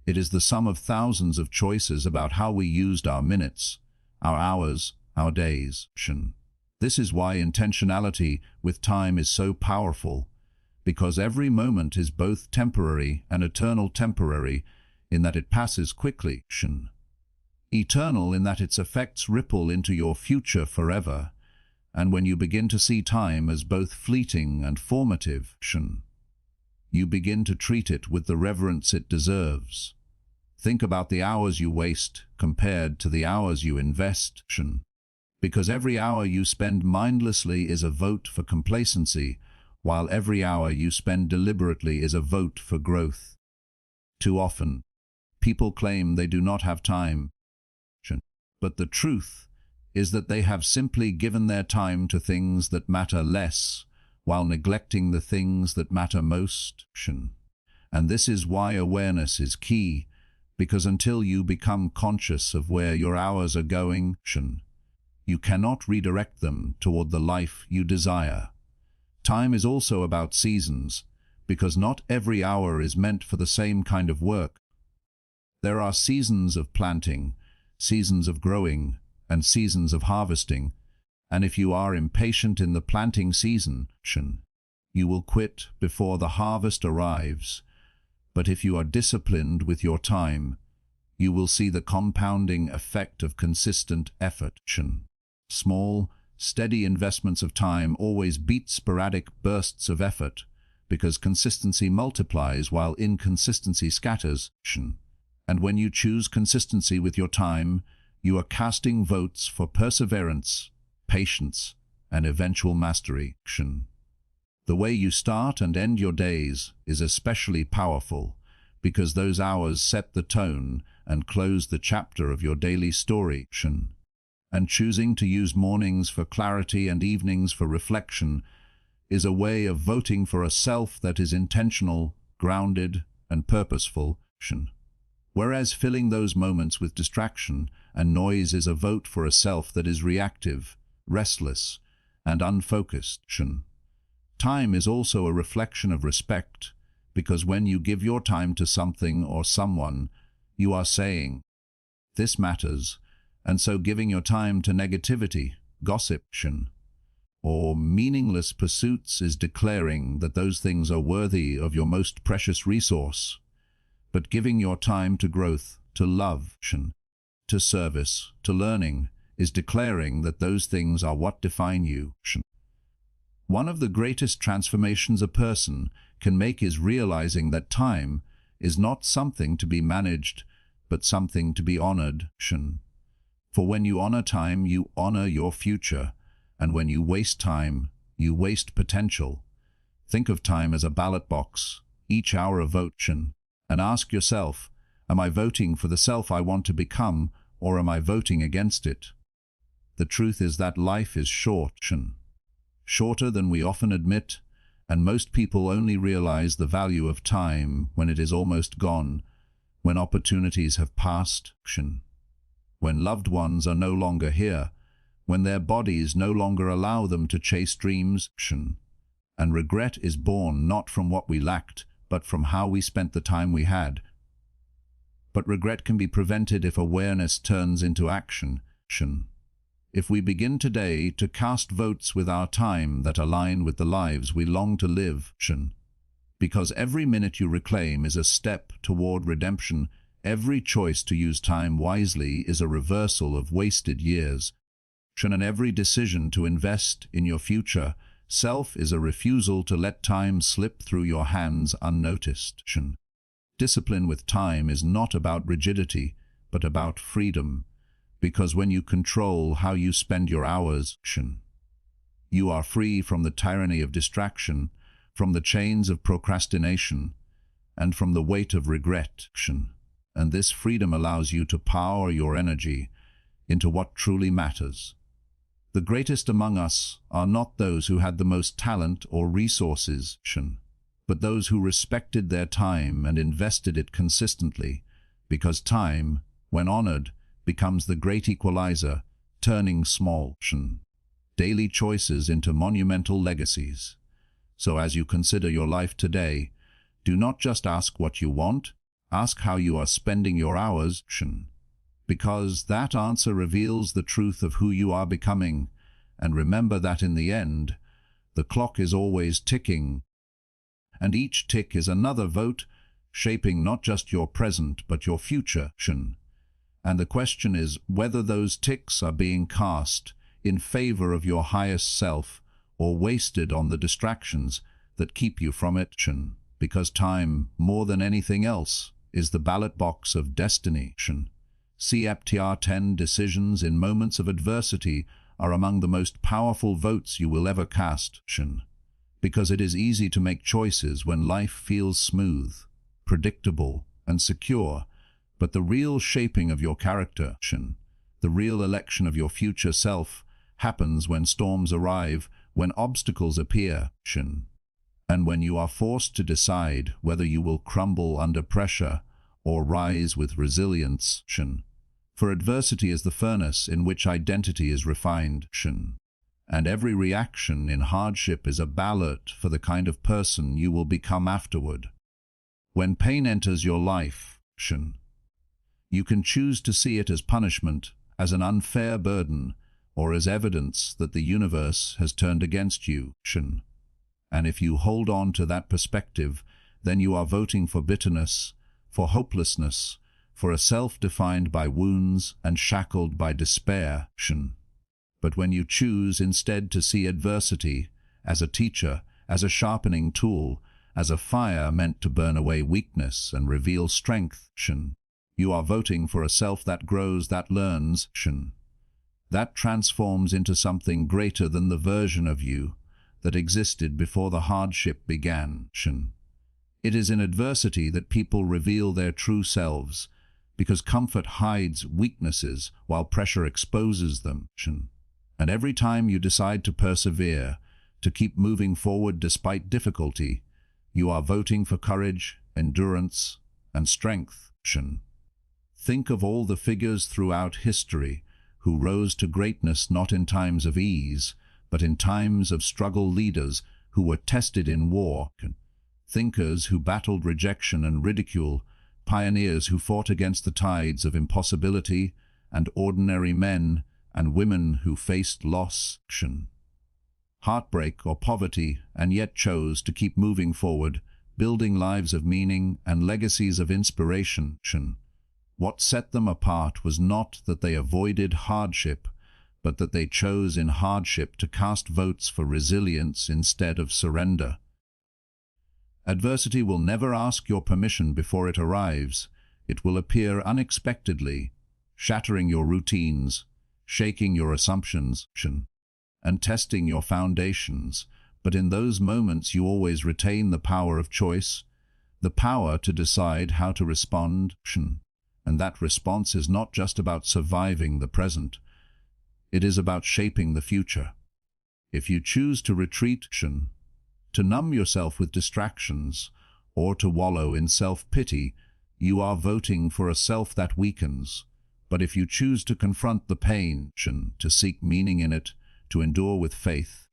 It is the sum of thousands of choices about how we used our minutes, our hours, our days. This is why intentionality with time is so powerful, because every moment is both temporary and eternal. Temporary in that it passes quickly, eternal in that its effects ripple into your future forever, and when you begin to see time as both fleeting and formative, you begin to treat it with the reverence it deserves. Think about the hours you waste compared to the hours you invest, because every hour you spend mindlessly is a vote for complacency, while every hour you spend deliberately is a vote for growth. Too often, people claim they do not have time, but the truth is that they have simply given their time to things that matter less, while neglecting the things that matter most. And this is why awareness is key, because until you become conscious of where your hours are going, you cannot redirect them toward the life you desire. Time is also about seasons, because not every hour is meant for the same kind of work. There are seasons of planting, seasons of growing, and seasons of harvesting, and if you are impatient in the planting season, you will quit before the harvest arrives. But if you are disciplined with your time, you will see the compounding effect of consistent effort. Small, steady investments of time always beat sporadic bursts of effort, because consistency multiplies while inconsistency scatters. And when you choose consistency with your time, you are casting votes for perseverance, patience, and eventual mastery. The way you start and end your days is especially powerful, because those hours set the tone and close the chapter of your daily story. And choosing to use mornings for clarity and evenings for reflection is a way of voting for a self that is intentional, grounded, and purposeful. Whereas filling those moments with distraction and noise is a vote for a self that is reactive, restless, and unfocused. Time is also a reflection of respect, because when you give your time to something or someone, you are saying, "This matters," and so giving your time to negativity, gossip, or meaningless pursuits is declaring that those things are worthy of your most precious resource. But giving your time to growth, to love, to service, to learning, is declaring that those things are what define you. One of the greatest transformations a person can make is realizing that time is not something to be managed, but something to be honored. For when you honor time, you honor your future, and when you waste time, you waste potential. Think of time as a ballot box, each hour a vote, and ask yourself, am I voting for the self I want to become, or am I voting against it? The truth is that life is short, shorter than we often admit, and most people only realize the value of time when it is almost gone, when opportunities have passed, when loved ones are no longer here, when their bodies no longer allow them to chase dreams, and regret is born not from what we lacked, but from how we spent the time we had. But regret can be prevented if awareness turns into action. If we begin today to cast votes with our time that align with the lives we long to live, because every minute you reclaim is a step toward redemption, every choice to use time wisely is a reversal of wasted years, and every decision to invest in your future self is a refusal to let time slip through your hands unnoticed. Discipline with time is not about rigidity, but about freedom, because when you control how you spend your hours, you are free from the tyranny of distraction, from the chains of procrastination, and from the weight of regret. And this freedom allows you to power your energy into what truly matters. The greatest among us are not those who had the most talent or resources, but those who respected their time and invested it consistently, because time, when honored, becomes the great equalizer, turning small, daily choices into monumental legacies. So as you consider your life today, do not just ask what you want, ask how you are spending your hours, because that answer reveals the truth of who you are becoming. And remember that in the end, the clock is always ticking, and each tick is another vote, shaping not just your present but your future. And the question is whether those ticks are being cast in favor of your highest self or wasted on the distractions that keep you from it. because time, more than anything else, is the ballot box of destiny. CFTR 10 decisions in moments of adversity are among the most powerful votes you will ever cast, because it is easy to make choices when life feels smooth, predictable, and secure, but the real shaping of your character, the real election of your future self, happens when storms arrive, when obstacles appear, and when you are forced to decide whether you will crumble under pressure or rise with resilience. For adversity is the furnace in which identity is refined, and every reaction in hardship is a ballot for the kind of person you will become afterward. When pain enters your life, you can choose to see it as punishment, as an unfair burden, or as evidence that the universe has turned against you. And if you hold on to that perspective, then you are voting for bitterness, for hopelessness, for a self defined by wounds and shackled by despair. But when you choose instead to see adversity as a teacher, as a sharpening tool, as a fire meant to burn away weakness and reveal strength, you are voting for a self that grows, that learns, that transforms into something greater than the version of you that existed before the hardship began. It is in adversity that people reveal their true selves, because comfort hides weaknesses while pressure exposes them. And every time you decide to persevere, to keep moving forward despite difficulty, you are voting for courage, endurance, and strength. Think of all the figures throughout history who rose to greatness not in times of ease, but in times of struggle, leaders who were tested in war, thinkers who battled rejection and ridicule, pioneers who fought against the tides of impossibility, and ordinary men and women who faced loss, heartbreak or poverty, and yet chose to keep moving forward, building lives of meaning and legacies of inspiration. What set them apart was not that they avoided hardship, but that they chose in hardship to cast votes for resilience instead of surrender. Adversity will never ask your permission before it arrives. It will appear unexpectedly, shattering your routines, shaking your assumptions, and testing your foundations. But in those moments you always retain the power of choice, the power to decide how to respond, and that response is not just about surviving the present. It is about shaping the future. If you choose to retreat, to numb yourself with distractions, or to wallow in self-pity, you are voting for a self that weakens. But if you choose to confront the pain, to seek meaning in it, to endure with faith,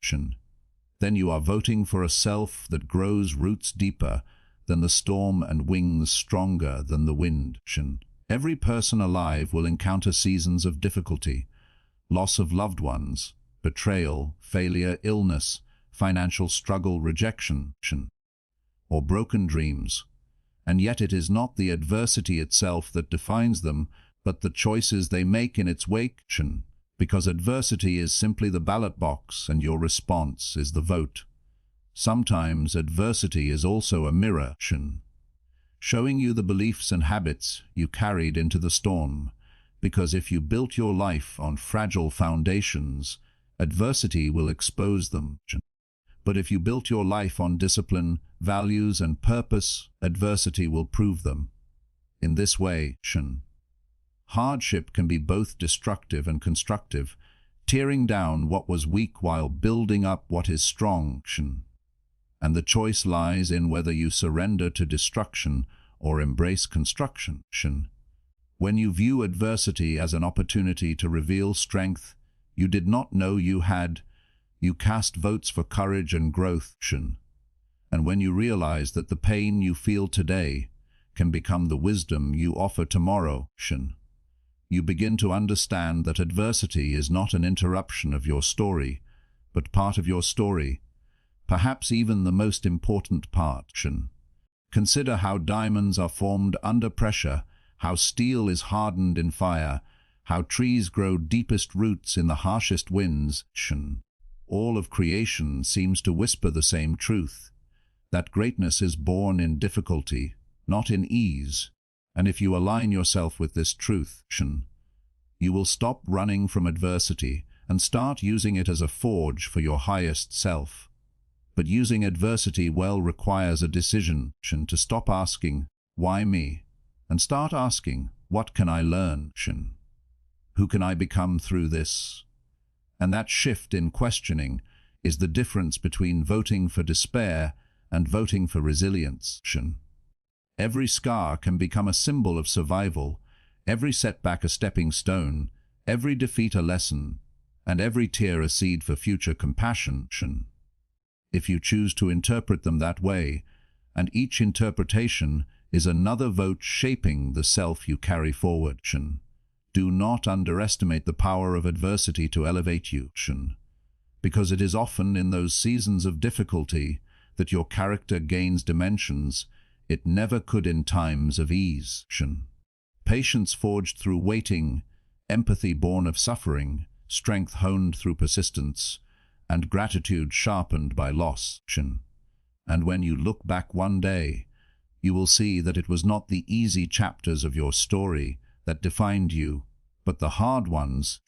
then you are voting for a self that grows roots deeper than the storm and wings stronger than the wind. Every person alive will encounter seasons of difficulty, loss of loved ones, betrayal, failure, illness, financial struggle, rejection, or broken dreams. And yet it is not the adversity itself that defines them, but the choices they make in its wake, because adversity is simply the ballot box and your response is the vote. Sometimes adversity is also a mirror, showing you the beliefs and habits you carried into the storm, because if you built your life on fragile foundations, adversity will expose them. But if you built your life on discipline, values, and purpose, adversity will prove them. In this way, hardship can be both destructive and constructive, tearing down what was weak while building up what is strong. And the choice lies in whether you surrender to destruction or embrace construction. When you view adversity as an opportunity to reveal strength you did not know you had, you cast votes for courage and growth. And when you realize that the pain you feel today can become the wisdom you offer tomorrow, you begin to understand that adversity is not an interruption of your story, but part of your story, perhaps even the most important part. Consider how diamonds are formed under pressure, how steel is hardened in fire, how trees grow deepest roots in the harshest winds. All of creation seems to whisper the same truth. That greatness is born in difficulty, not in ease, and if you align yourself with this truth, you will stop running from adversity and start using it as a forge for your highest self. But using adversity well requires a decision to stop asking, "Why me?" and start asking, "What can I learn? Who can I become through this?" And that shift in questioning is the difference between voting for despair and voting for resilience. Every scar can become a symbol of survival, every setback a stepping stone, every defeat a lesson, and every tear a seed for future compassion. If you choose to interpret them that way, and each interpretation is another vote shaping the self you carry forward. Do not underestimate the power of adversity to elevate you, because it is often in those seasons of difficulty that your character gains dimensions it never could in times of ease. Patience forged through waiting, empathy born of suffering, strength honed through persistence, and gratitude sharpened by loss. And when you look back one day, you will see that it was not the easy chapters of your story that defined you, but the hard ones,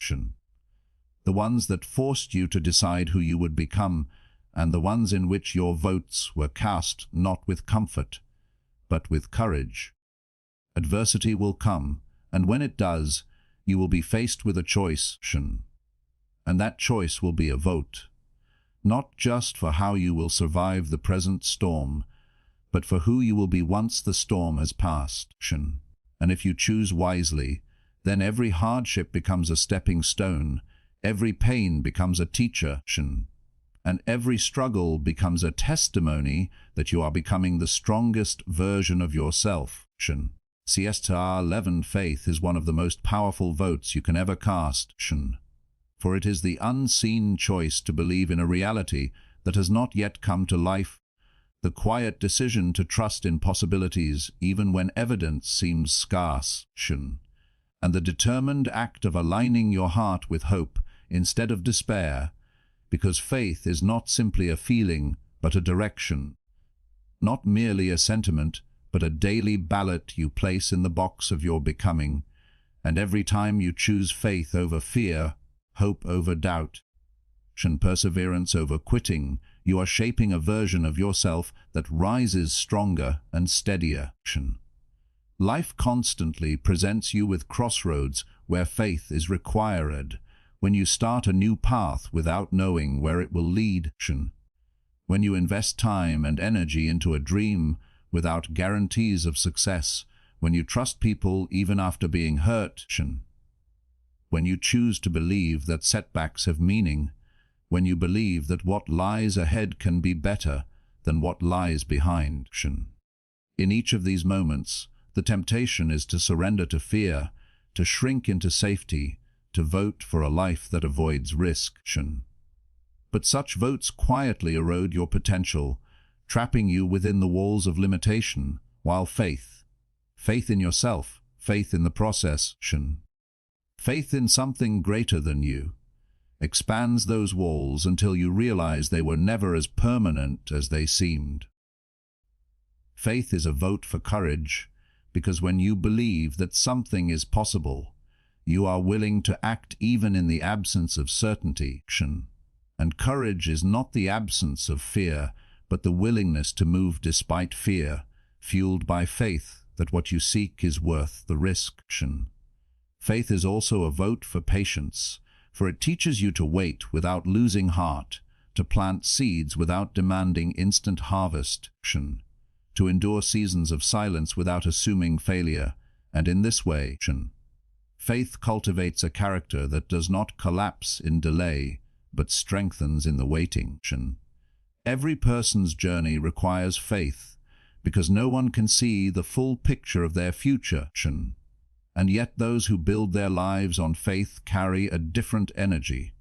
the ones that forced you to decide who you would become, and the ones in which your votes were cast not with comfort, but with courage. Adversity will come, and when it does, you will be faced with a choice, and that choice will be a vote, not just for how you will survive the present storm, but for who you will be once the storm has passed. And if you choose wisely, then every hardship becomes a stepping stone, every pain becomes a teacher, and every struggle becomes a testimony that you are becoming the strongest version of yourself. Siesta 11 Faith is one of the most powerful votes you can ever cast, for it is the unseen choice to believe in a reality that has not yet come to life, the quiet decision to trust in possibilities even when evidence seems scarce, and the determined act of aligning your heart with hope instead of despair, because faith is not simply a feeling but a direction, not merely a sentiment but a daily ballot you place in the box of your becoming, and every time you choose faith over fear, hope over doubt, and perseverance over quitting, you are shaping a version of yourself that rises stronger and steadier. Life constantly presents you with crossroads where faith is required, when you start a new path without knowing where it will lead, when you invest time and energy into a dream without guarantees of success, when you trust people even after being hurt, when you choose to believe that setbacks have meaning, when you believe that what lies ahead can be better than what lies behind. In each of these moments, the temptation is to surrender to fear, to shrink into safety, to vote for a life that avoids risk. But such votes quietly erode your potential, trapping you within the walls of limitation, while faith in yourself, faith in the process, faith in something greater than you, expands those walls until you realize they were never as permanent as they seemed. Faith is a vote for courage, because when you believe that something is possible, you are willing to act even in the absence of certainty. And courage is not the absence of fear, but the willingness to move despite fear, fueled by faith that what you seek is worth the risk. Faith is also a vote for patience, for it teaches you to wait without losing heart, to plant seeds without demanding instant harvest, to endure seasons of silence without assuming failure, and in this way, faith cultivates a character that does not collapse in delay, but strengthens in the waiting. Every person's journey requires faith, because no one can see the full picture of their future, and yet those who build their lives on faith carry a different energy.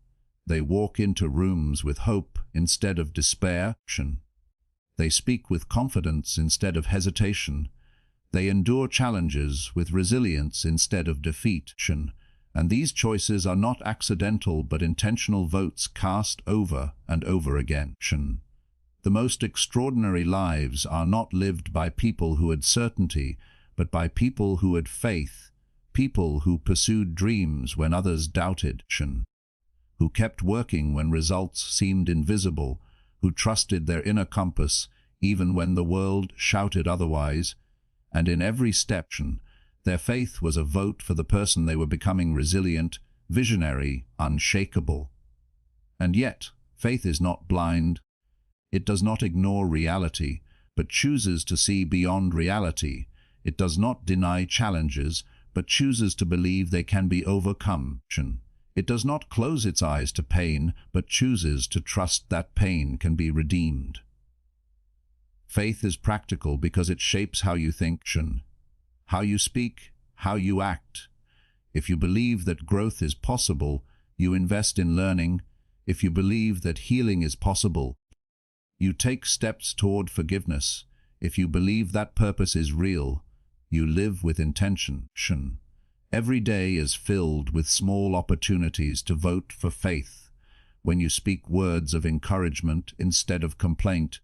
They walk into rooms with hope instead of despair. They speak with confidence instead of hesitation. They endure challenges with resilience instead of defeat. And these choices are not accidental but intentional votes cast over and over again. The most extraordinary lives are not lived by people who had certainty, but by people who had faith, people who pursued dreams when others doubted, who kept working when results seemed invisible, who trusted their inner compass even when the world shouted otherwise, and in every step, their faith was a vote for the person they were becoming: resilient, visionary, unshakable. And yet, faith is not blind. It does not ignore reality, but chooses to see beyond reality. It does not deny challenges, but chooses to believe they can be overcome. It does not close its eyes to pain, but chooses to trust that pain can be redeemed. Faith is practical because it shapes how you think, how you speak, how you act. If you believe that growth is possible, you invest in learning. If you believe that healing is possible, you take steps toward forgiveness. If you believe that purpose is real, you live with intention. Every day is filled with small opportunities to vote for faith. When you speak words of encouragement instead of complaint,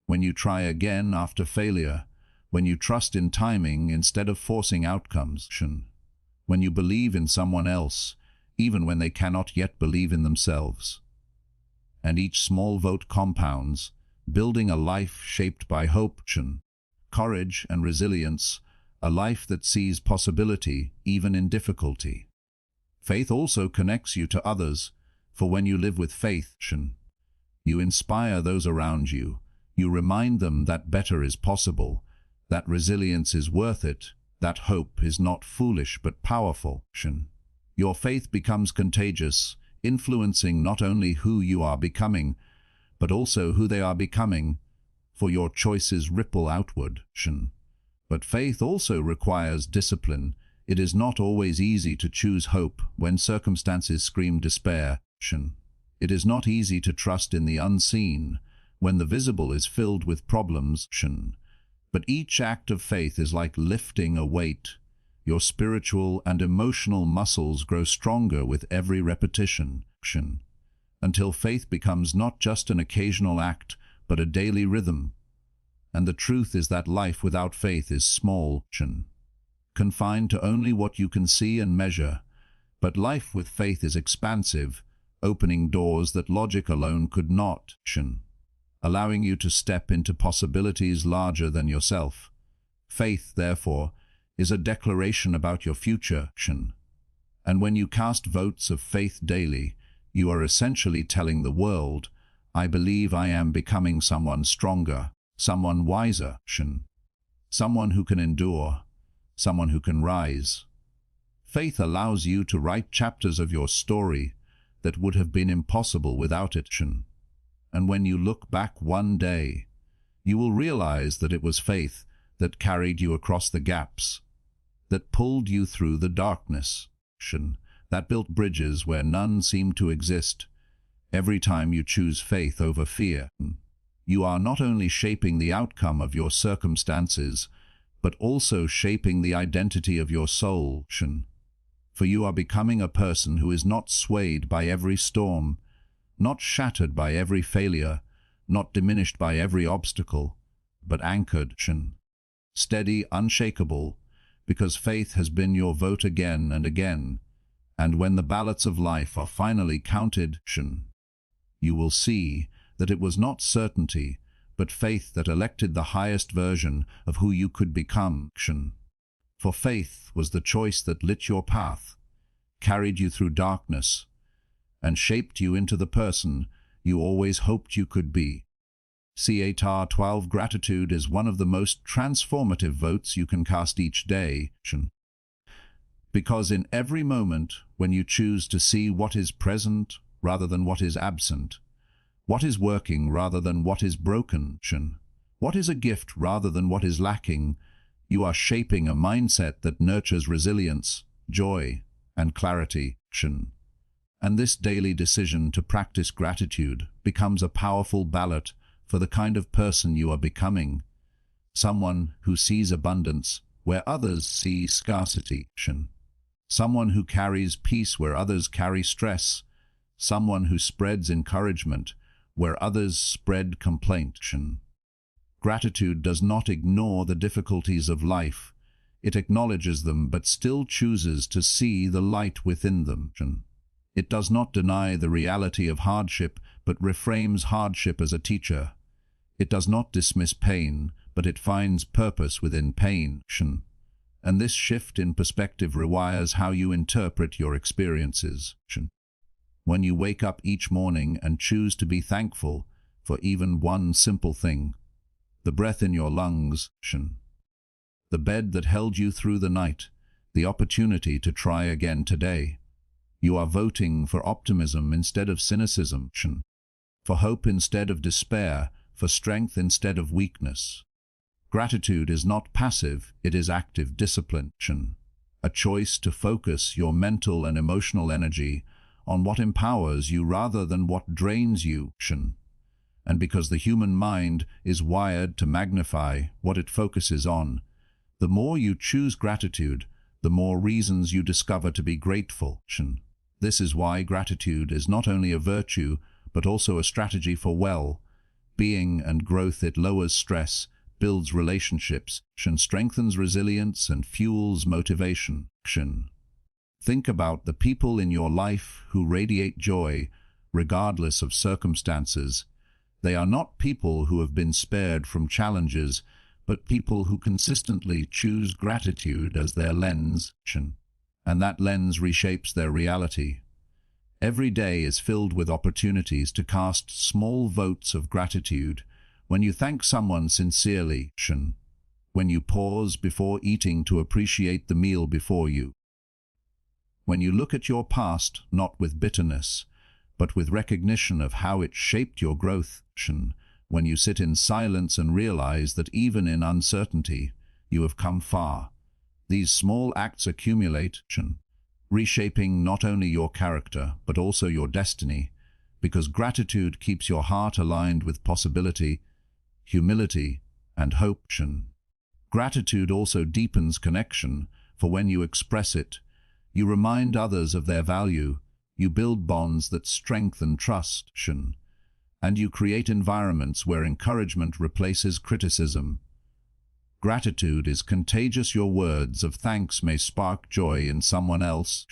when you try again after failure, when you trust in timing instead of forcing outcomes, when you believe in someone else, even when they cannot yet believe in themselves. And each small vote compounds, building a life shaped by hope, courage and resilience, a life that sees possibility even in difficulty. Faith also connects you to others, for when you live with faith, you inspire those around you. You remind them that better is possible, that resilience is worth it, that hope is not foolish but powerful. Your faith becomes contagious, influencing not only who you are becoming, but also who they are becoming, for your choices ripple outward. But faith also requires discipline. It is not always easy to choose hope when circumstances scream despair. It is not easy to trust in the unseen when the visible is filled with problems. But each act of faith is like lifting a weight. Your spiritual and emotional muscles grow stronger with every repetition, until faith becomes not just an occasional act, but a daily rhythm. And the truth is that life without faith is small, confined to only what you can see and measure. But life with faith is expansive, opening doors that logic alone could not, allowing you to step into possibilities larger than yourself. Faith, therefore, is a declaration about your future, and when you cast votes of faith daily, you are essentially telling the world, I believe I am becoming someone stronger, someone wiser, someone who can endure, someone who can rise. Faith allows you to write chapters of your story that would have been impossible without it. And when you look back one day, you will realize that it was faith that carried you across the gaps, that pulled you through the darkness, that built bridges where none seemed to exist. Every time you choose faith over fear, you are not only shaping the outcome of your circumstances, but also shaping the identity of your soul, for you are becoming a person who is not swayed by every storm, not shattered by every failure, not diminished by every obstacle, but anchored, steady, unshakable, because faith has been your vote again and again. And when the ballots of life are finally counted, you will see that it was not certainty, but faith that elected the highest version of who you could become. For faith was the choice that lit your path, carried you through darkness, and shaped you into the person you always hoped you could be. CATAR 12 Gratitude is one of the most transformative votes you can cast each day, because in every moment when you choose to see what is present rather than what is absent, what is working rather than what is broken, what is a gift rather than what is lacking, you are shaping a mindset that nurtures resilience, joy, and clarity. And this daily decision to practice gratitude becomes a powerful ballot for the kind of person you are becoming, someone who sees abundance where others see scarcity, someone who carries peace where others carry stress, someone who spreads encouragement where others spread complaint. Gratitude does not ignore the difficulties of life. It acknowledges them but still chooses to see the light within them. It does not deny the reality of hardship, but reframes hardship as a teacher. It does not dismiss pain, but it finds purpose within pain. And this shift in perspective rewires how you interpret your experiences. When you wake up each morning and choose to be thankful for even one simple thing, the breath in your lungs, the bed that held you through the night, the opportunity to try again today, you are voting for optimism instead of cynicism, for hope instead of despair, for strength instead of weakness. Gratitude is not passive, it is active discipline, a choice to focus your mental and emotional energy on what empowers you rather than what drains you. And because the human mind is wired to magnify what it focuses on, the more you choose gratitude, the more reasons you discover to be grateful. This is why gratitude is not only a virtue, but also a strategy for well-being and growth. It lowers stress, builds relationships, strengthens resilience, and fuels motivation. Think about the people in your life who radiate joy, regardless of circumstances. They are not people who have been spared from challenges, but people who consistently choose gratitude as their lens, and that lens reshapes their reality. Every day is filled with opportunities to cast small votes of gratitude. When you thank someone sincerely, when you pause before eating to appreciate the meal before you, when you look at your past not with bitterness, but with recognition of how it shaped your growth, when you sit in silence and realize that even in uncertainty, you have come far. These small acts accumulate, reshaping not only your character, but also your destiny, because gratitude keeps your heart aligned with possibility, humility, and hope. Gratitude also deepens connection, for when you express it, you remind others of their value, you build bonds that strengthen trust, and you create environments where encouragement replaces criticism. Gratitude is contagious. Your words of thanks may spark joy in someone else,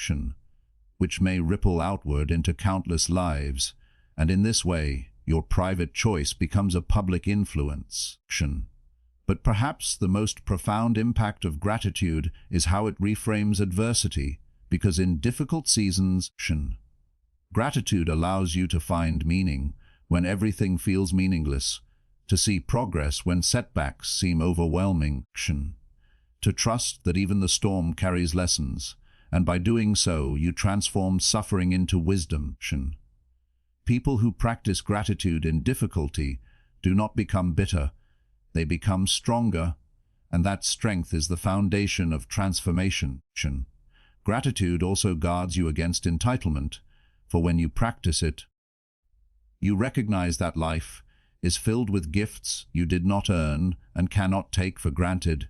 which may ripple outward into countless lives, and in this way, your private choice becomes a public influence. But perhaps the most profound impact of gratitude is how it reframes adversity, because in difficult seasons, gratitude allows you to find meaning when everything feels meaningless, to see progress when setbacks seem overwhelming, to trust that even the storm carries lessons, and by doing so you transform suffering into wisdom. People who practice gratitude in difficulty do not become bitter, they become stronger, and that strength is the foundation of transformation. Gratitude also guards you against entitlement, for when you practice it, you recognize that life is filled with gifts you did not earn and cannot take for granted,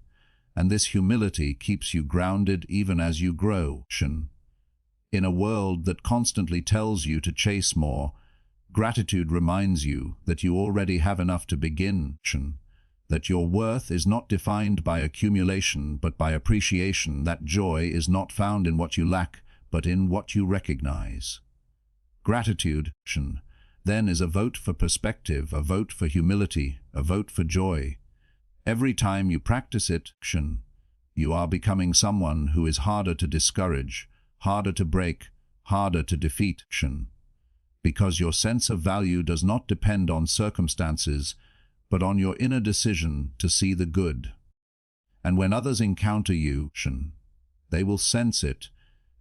and this humility keeps you grounded even as you grow. In a world that constantly tells you to chase more, gratitude reminds you that you already have enough to begin, that your worth is not defined by accumulation but by appreciation, that joy is not found in what you lack but in what you recognize. Gratitude, then, is a vote for perspective, a vote for humility, a vote for joy. Every time you practice it, you are becoming someone who is harder to discourage, harder to break, harder to defeat, because your sense of value does not depend on circumstances, but on your inner decision to see the good. And when others encounter you, they will sense it,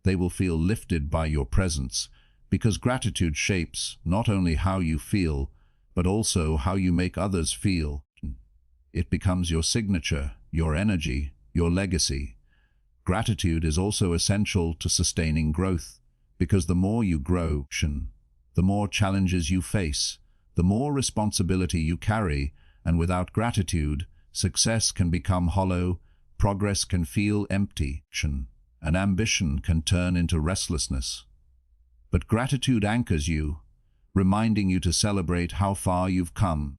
they will feel lifted by your presence, because gratitude shapes not only how you feel, but also how you make others feel. It becomes your signature, your energy, your legacy. Gratitude is also essential to sustaining growth, because the more you grow, the more challenges you face, the more responsibility you carry, and without gratitude, success can become hollow, progress can feel empty, and ambition can turn into restlessness. But gratitude anchors you, reminding you to celebrate how far you've come,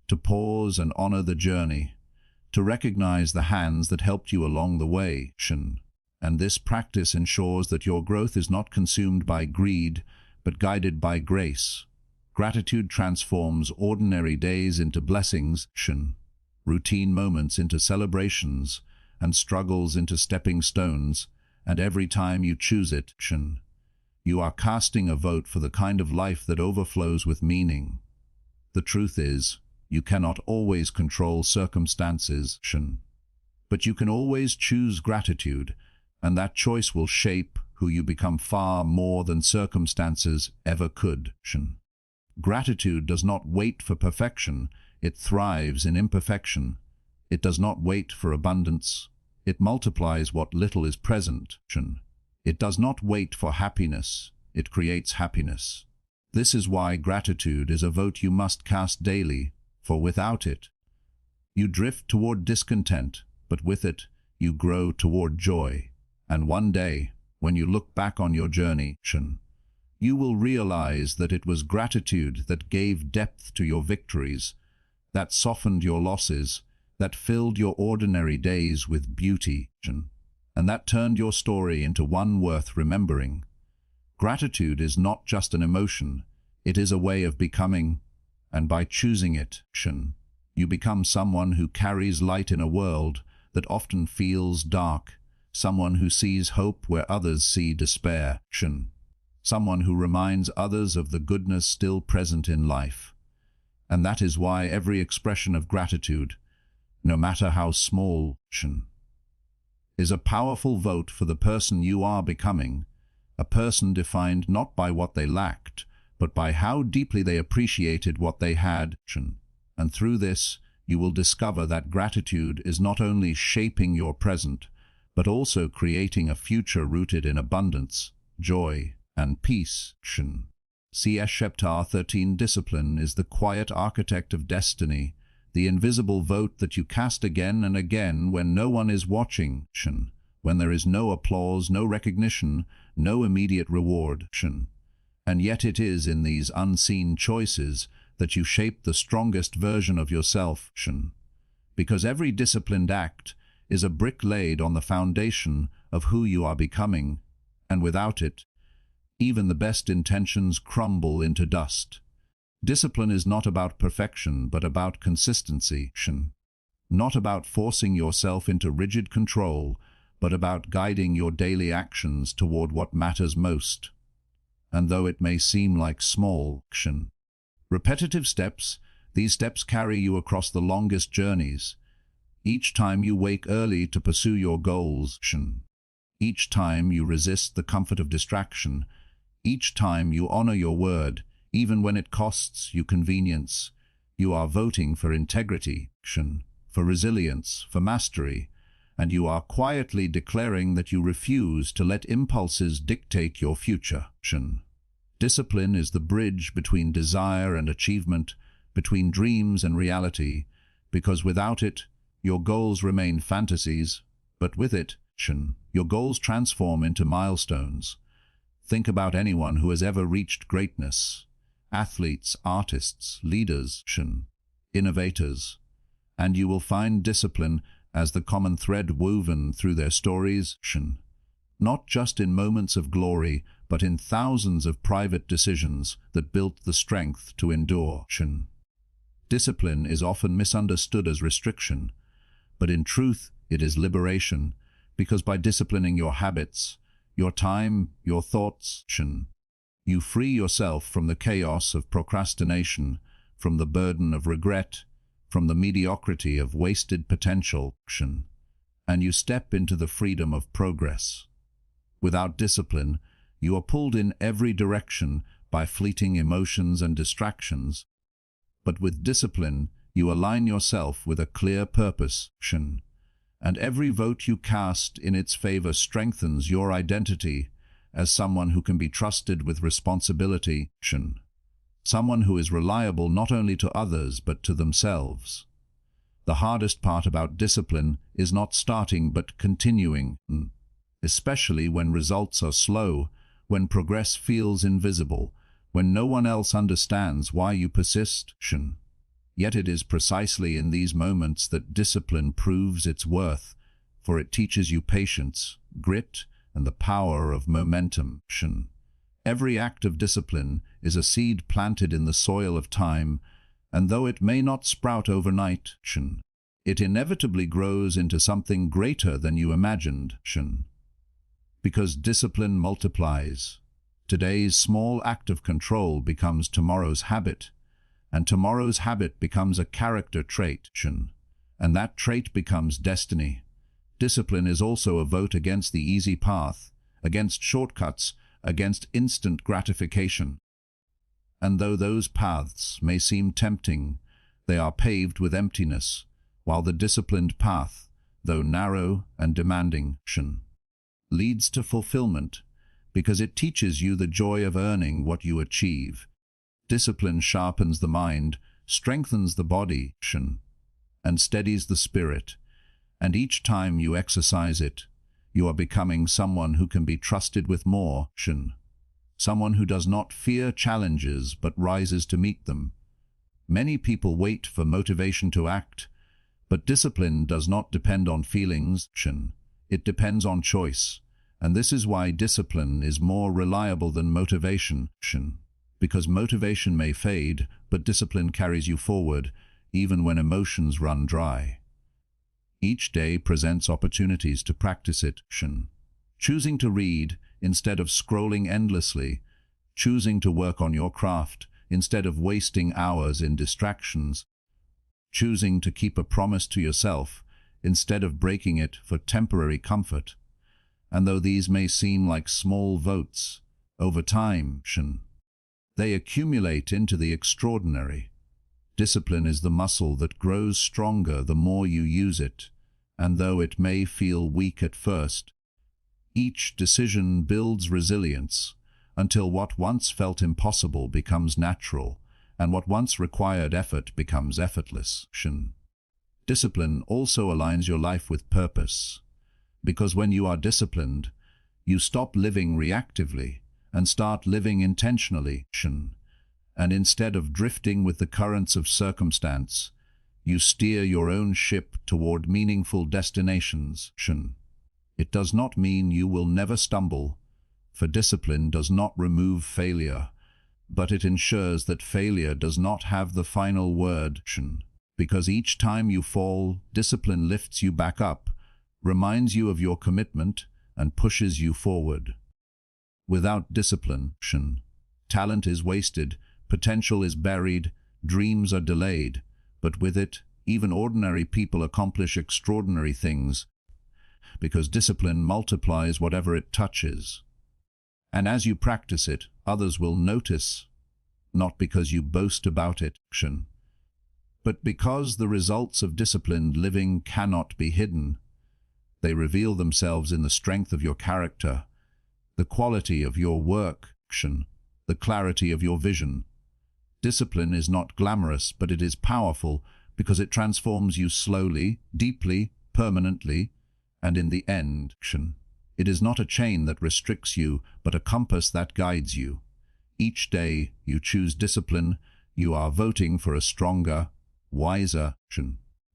to pause and honor the journey, to recognize the hands that helped you along the way, and this practice ensures that your growth is not consumed by greed, but guided by grace. Gratitude transforms ordinary days into blessings, routine moments into celebrations, and struggles into stepping stones, and every time you choose it, you are casting a vote for the kind of life that overflows with meaning. The truth is, you cannot always control circumstances, but you can always choose gratitude, and that choice will shape who you become far more than circumstances ever could. Gratitude does not wait for perfection, it thrives in imperfection. It does not wait for abundance, it multiplies what little is present. It does not wait for happiness, it creates happiness. This is why gratitude is a vote you must cast daily, for without it, you drift toward discontent, but with it, you grow toward joy. And one day, when you look back on your journey, you will realize that it was gratitude that gave depth to your victories, that softened your losses, that filled your ordinary days with beauty, and that turned your story into one worth remembering. Gratitude is not just an emotion, it is a way of becoming, and by choosing it, you become someone who carries light in a world that often feels dark, someone who sees hope where others see despair, someone who reminds others of the goodness still present in life. And that is why every expression of gratitude, no matter how small, is a powerful vote for the person you are becoming, a person defined not by what they lacked, but by how deeply they appreciated what they had. And through this, you will discover that gratitude is not only shaping your present, but also creating a future rooted in abundance, joy, and peace. C.S. Chapter 13. Discipline is the quiet architect of destiny, the invisible vote that you cast again and again when no one is watching, when there is no applause, no recognition, no immediate reward. And yet it is in these unseen choices that you shape the strongest version of yourself, because every disciplined act is a brick laid on the foundation of who you are becoming, and without it, even the best intentions crumble into dust. Discipline is not about perfection, but about consistency, not about forcing yourself into rigid control, but about guiding your daily actions toward what matters most. And though it may seem like small, repetitive steps, these steps carry you across the longest journeys. Each time you wake early to pursue your goals, each time you resist the comfort of distraction, each time you honor your word, even when it costs you convenience, you are voting for integrity, for resilience, for mastery, and you are quietly declaring that you refuse to let impulses dictate your future. Discipline is the bridge between desire and achievement, between dreams and reality, because without it, your goals remain fantasies, but with it, your goals transform into milestones. Think about anyone who has ever reached greatness. Athletes, artists, leaders, innovators. And you will find discipline as the common thread woven through their stories, not just in moments of glory, but in thousands of private decisions that built the strength to endure. Discipline is often misunderstood as restriction, but in truth it is liberation, because by disciplining your habits, your time, your thoughts, you free yourself from the chaos of procrastination, from the burden of regret, from the mediocrity of wasted potential, and you step into the freedom of progress. Without discipline, you are pulled in every direction by fleeting emotions and distractions. But with discipline, you align yourself with a clear purpose, and every vote you cast in its favor strengthens your identity as someone who can be trusted with responsibility, someone who is reliable not only to others but to themselves. The hardest part about discipline is not starting but continuing, especially when results are slow, when progress feels invisible, when no one else understands why you persist. Yet it is precisely in these moments that discipline proves its worth, for it teaches you patience, grit, and the power of momentum. Every act of discipline is a seed planted in the soil of time, and though it may not sprout overnight, it inevitably grows into something greater than you imagined. Because discipline multiplies. Today's small act of control becomes tomorrow's habit, and tomorrow's habit becomes a character trait, and that trait becomes destiny. Discipline is also a vote against the easy path, against shortcuts, against instant gratification. And though those paths may seem tempting, they are paved with emptiness, while the disciplined path, though narrow and demanding, leads to fulfillment, because it teaches you the joy of earning what you achieve. Discipline sharpens the mind, strengthens the body, and steadies the spirit, and each time you exercise it, you are becoming someone who can be trusted with more, someone who does not fear challenges but rises to meet them. Many people wait for motivation to act, but discipline does not depend on feelings, it depends on choice, and this is why discipline is more reliable than motivation, because motivation may fade, but discipline carries you forward, even when emotions run dry. Each day presents opportunities to practice it, choosing to read instead of scrolling endlessly, choosing to work on your craft instead of wasting hours in distractions, choosing to keep a promise to yourself instead of breaking it for temporary comfort. And though these may seem like small votes, over time, they accumulate into the extraordinary. Discipline is the muscle that grows stronger the more you use it, and though it may feel weak at first, each decision builds resilience until what once felt impossible becomes natural, and what once required effort becomes effortless. Discipline also aligns your life with purpose, because when you are disciplined, you stop living reactively and start living intentionally, and instead of drifting with the currents of circumstance, you steer your own ship toward meaningful destinations. It does not mean you will never stumble, for discipline does not remove failure, but it ensures that failure does not have the final word, because each time you fall, discipline lifts you back up, reminds you of your commitment, and pushes you forward. Without discipline, talent is wasted, potential is buried, dreams are delayed, but with it, even ordinary people accomplish extraordinary things, because discipline multiplies whatever it touches. And as you practice it, others will notice, not because you boast about it, but because the results of disciplined living cannot be hidden. They reveal themselves in the strength of your character, the quality of your work, the clarity of your vision. Discipline is not glamorous, but it is powerful because it transforms you slowly, deeply, permanently, and in the end, it is not a chain that restricts you, but a compass that guides you. Each day you choose discipline, you are voting for a stronger, wiser,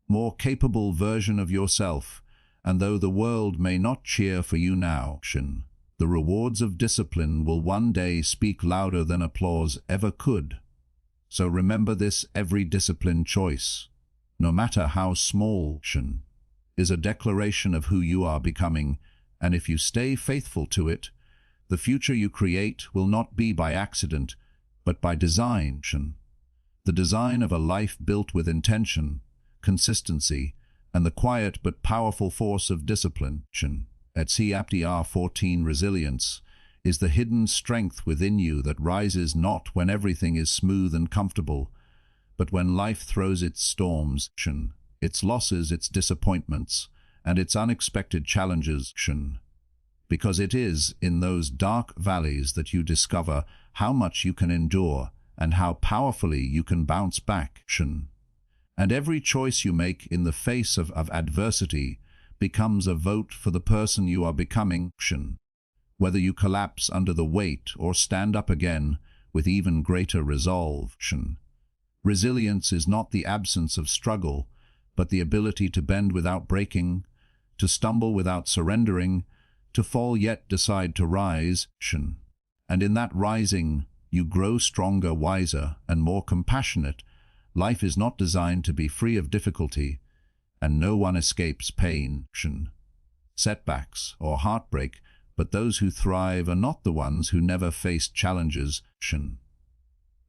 more capable version of yourself, and though the world may not cheer for you now, the rewards of discipline will one day speak louder than applause ever could. So remember this: every disciplined choice, no matter how small, is a declaration of who you are becoming, and if you stay faithful to it, the future you create will not be by accident, but by design. The design of a life built with intention, consistency, and the quiet but powerful force of discipline. At CAPTR 14, resilience is the hidden strength within you that rises not when everything is smooth and comfortable, but when life throws its storms, its losses, its disappointments, and its unexpected challenges, because it is in those dark valleys that you discover how much you can endure and how powerfully you can bounce back. And every choice you make in the face of adversity becomes a vote for the person you are becoming. Whether you collapse under the weight or stand up again, with even greater resolve. Resilience is not the absence of struggle, but the ability to bend without breaking, to stumble without surrendering, to fall yet decide to rise. And in that rising, you grow stronger, wiser, and more compassionate. Life is not designed to be free of difficulty, and no one escapes pain, setbacks, or heartbreak, but those who thrive are not the ones who never face challenges.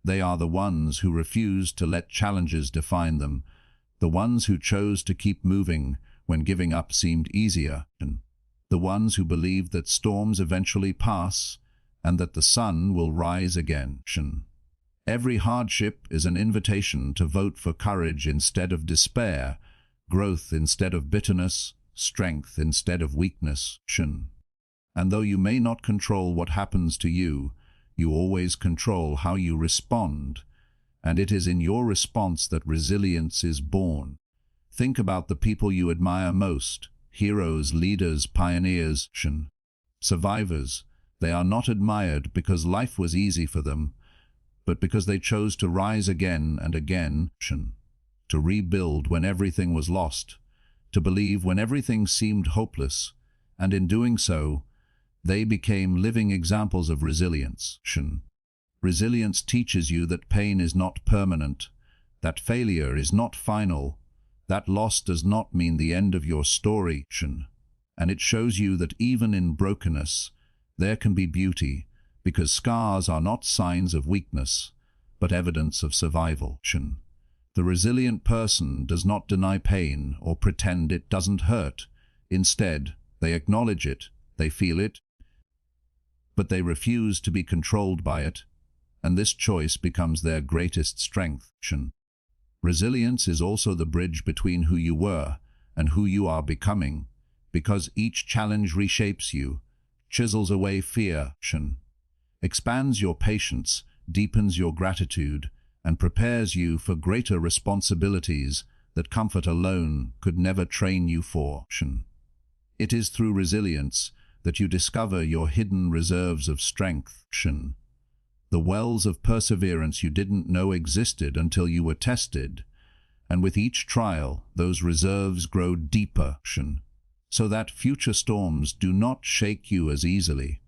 They are the ones who refuse to let challenges define them, the ones who chose to keep moving when giving up seemed easier, the ones who believe that storms eventually pass and that the sun will rise again. Every hardship is an invitation to vote for courage instead of despair, growth instead of bitterness, strength instead of weakness. And though you may not control what happens to you, you always control how you respond, and it is in your response that resilience is born. Think about the people you admire most: heroes, leaders, pioneers, survivors. They are not admired because life was easy for them, but because they chose to rise again and again, to rebuild when everything was lost, to believe when everything seemed hopeless, and in doing so, they became living examples of resilience. Resilience teaches you that pain is not permanent, that failure is not final, that loss does not mean the end of your story, and it shows you that even in brokenness, there can be beauty, because scars are not signs of weakness, but evidence of survival. The resilient person does not deny pain or pretend it doesn't hurt. Instead, they acknowledge it, they feel it, but they refuse to be controlled by it, and this choice becomes their greatest strength. Resilience is also the bridge between who you were and who you are becoming, because each challenge reshapes you, chisels away fear, expands your patience, deepens your gratitude, and prepares you for greater responsibilities that comfort alone could never train you for. It is through resilience that you discover your hidden reserves of strength, the wells of perseverance you didn't know existed until you were tested, and with each trial, those reserves grow deeper, so that future storms do not shake you as easily.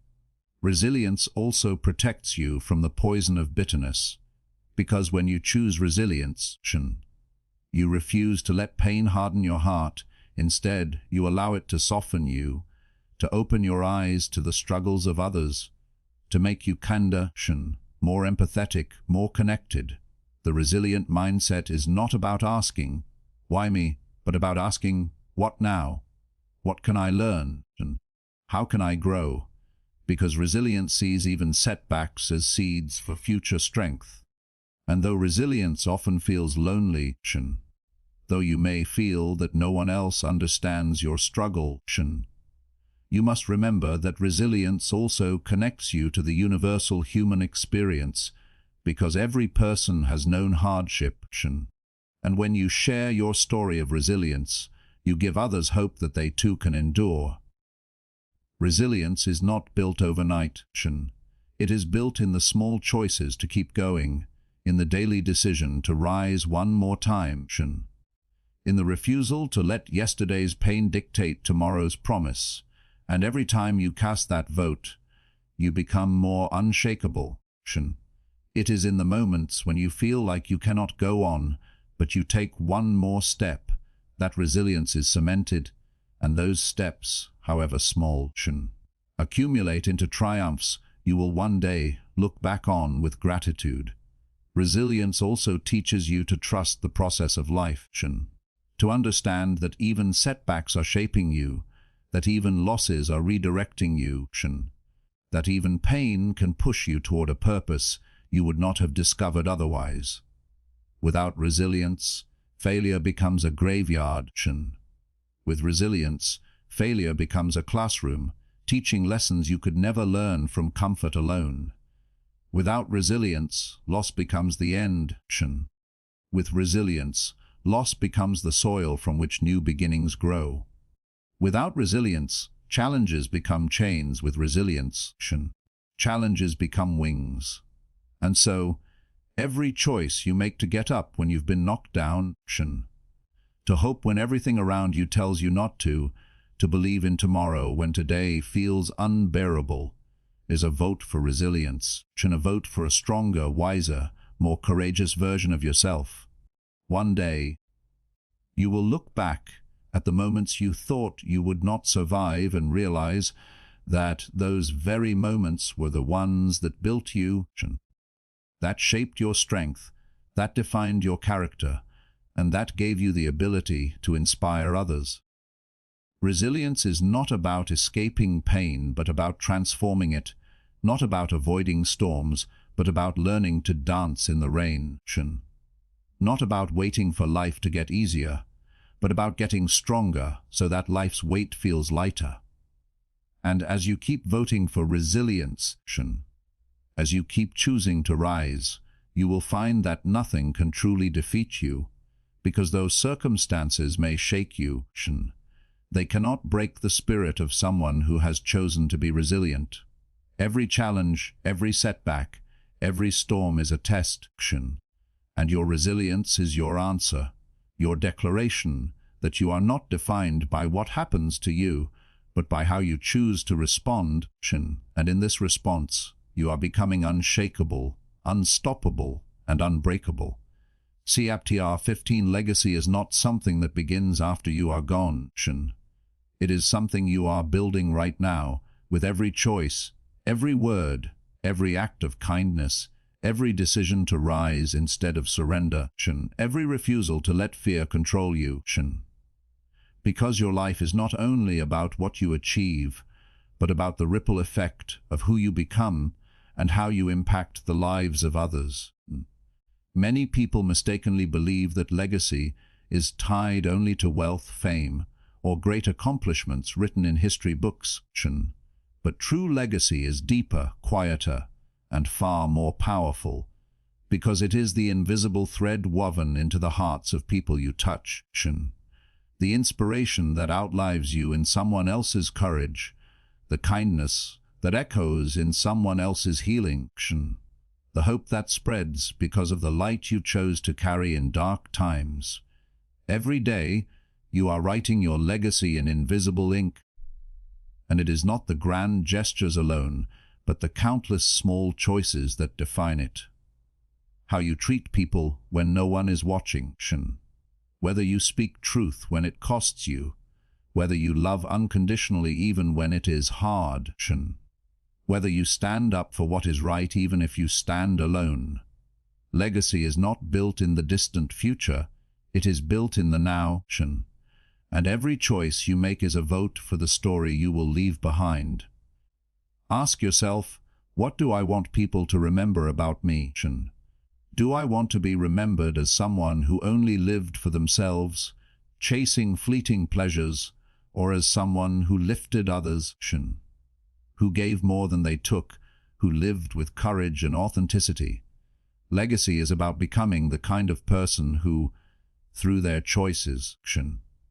Resilience also protects you from the poison of bitterness, because when you choose resilience, you refuse to let pain harden your heart. Instead, you allow it to soften you, to open your eyes to the struggles of others, to make you kinder, more empathetic, more connected. The resilient mindset is not about asking, "Why me?" but about asking, "What now? What can I learn? And how can I grow?" Because resilience sees even setbacks as seeds for future strength. And though resilience often feels lonely, though you may feel that no one else understands your struggle, you must remember that resilience also connects you to the universal human experience, because every person has known hardship, and when you share your story of resilience, you give others hope that they too can endure. Resilience is not built overnight, it is built in the small choices to keep going, in the daily decision to rise one more time, in the refusal to let yesterday's pain dictate tomorrow's promise. And every time you cast that vote, you become more unshakable. It is in the moments when you feel like you cannot go on, but you take one more step, that resilience is cemented, and those steps, however small, accumulate into triumphs you will one day look back on with gratitude. Resilience also teaches you to trust the process of life, to understand that even setbacks are shaping you, that even losses are redirecting you, that even pain can push you toward a purpose you would not have discovered otherwise. Without resilience, failure becomes a graveyard. With resilience, failure becomes a classroom, teaching lessons you could never learn from comfort alone. Without resilience, loss becomes the end. With resilience, loss becomes the soil from which new beginnings grow. Without resilience, challenges become chains. With resilience, challenges become wings. And so, every choice you make to get up when you've been knocked down, to hope when everything around you tells you not to believe in tomorrow when today feels unbearable, is a vote for resilience, a vote for a stronger, wiser, more courageous version of yourself. One day, you will look back at the moments you thought you would not survive and realize that those very moments were the ones that built you, that shaped your strength, that defined your character, and that gave you the ability to inspire others. Resilience is not about escaping pain, but about transforming it, not about avoiding storms, but about learning to dance in the rain, not about waiting for life to get easier, but about getting stronger so that life's weight feels lighter. And as you keep voting for resilience, as you keep choosing to rise, you will find that nothing can truly defeat you, because though circumstances may shake you, they cannot break the spirit of someone who has chosen to be resilient. Every challenge, every setback, every storm is a test, and your resilience is your answer, your declaration that you are not defined by what happens to you, but by how you choose to respond, and in this response, you are becoming unshakable, unstoppable, and unbreakable. CAPTR 15 legacy is not something that begins after you are gone, It is something you are building right now, with every choice, every word, every act of kindness, every decision to rise instead of surrender, every refusal to let fear control you, because your life is not only about what you achieve, but about the ripple effect of who you become and how you impact the lives of others. Many people mistakenly believe that legacy is tied only to wealth, fame, or great accomplishments written in history books, but true legacy is deeper, quieter, and far more powerful, because it is the invisible thread woven into the hearts of people you touch, the inspiration that outlives you in someone else's courage, the kindness that echoes in someone else's healing, the hope that spreads because of the light you chose to carry in dark times. Every day, you are writing your legacy in invisible ink, and it is not the grand gestures alone, but the countless small choices that define it. How you treat people when no one is watching, whether you speak truth when it costs you, whether you love unconditionally even when it is hard, whether you stand up for what is right even if you stand alone. Legacy is not built in the distant future, it is built in the now, and every choice you make is a vote for the story you will leave behind. Ask yourself, what do I want people to remember about me? Do I want to be remembered as someone who only lived for themselves, chasing fleeting pleasures, or as someone who lifted others, who gave more than they took, who lived with courage and authenticity? Legacy is about becoming the kind of person who, through their choices,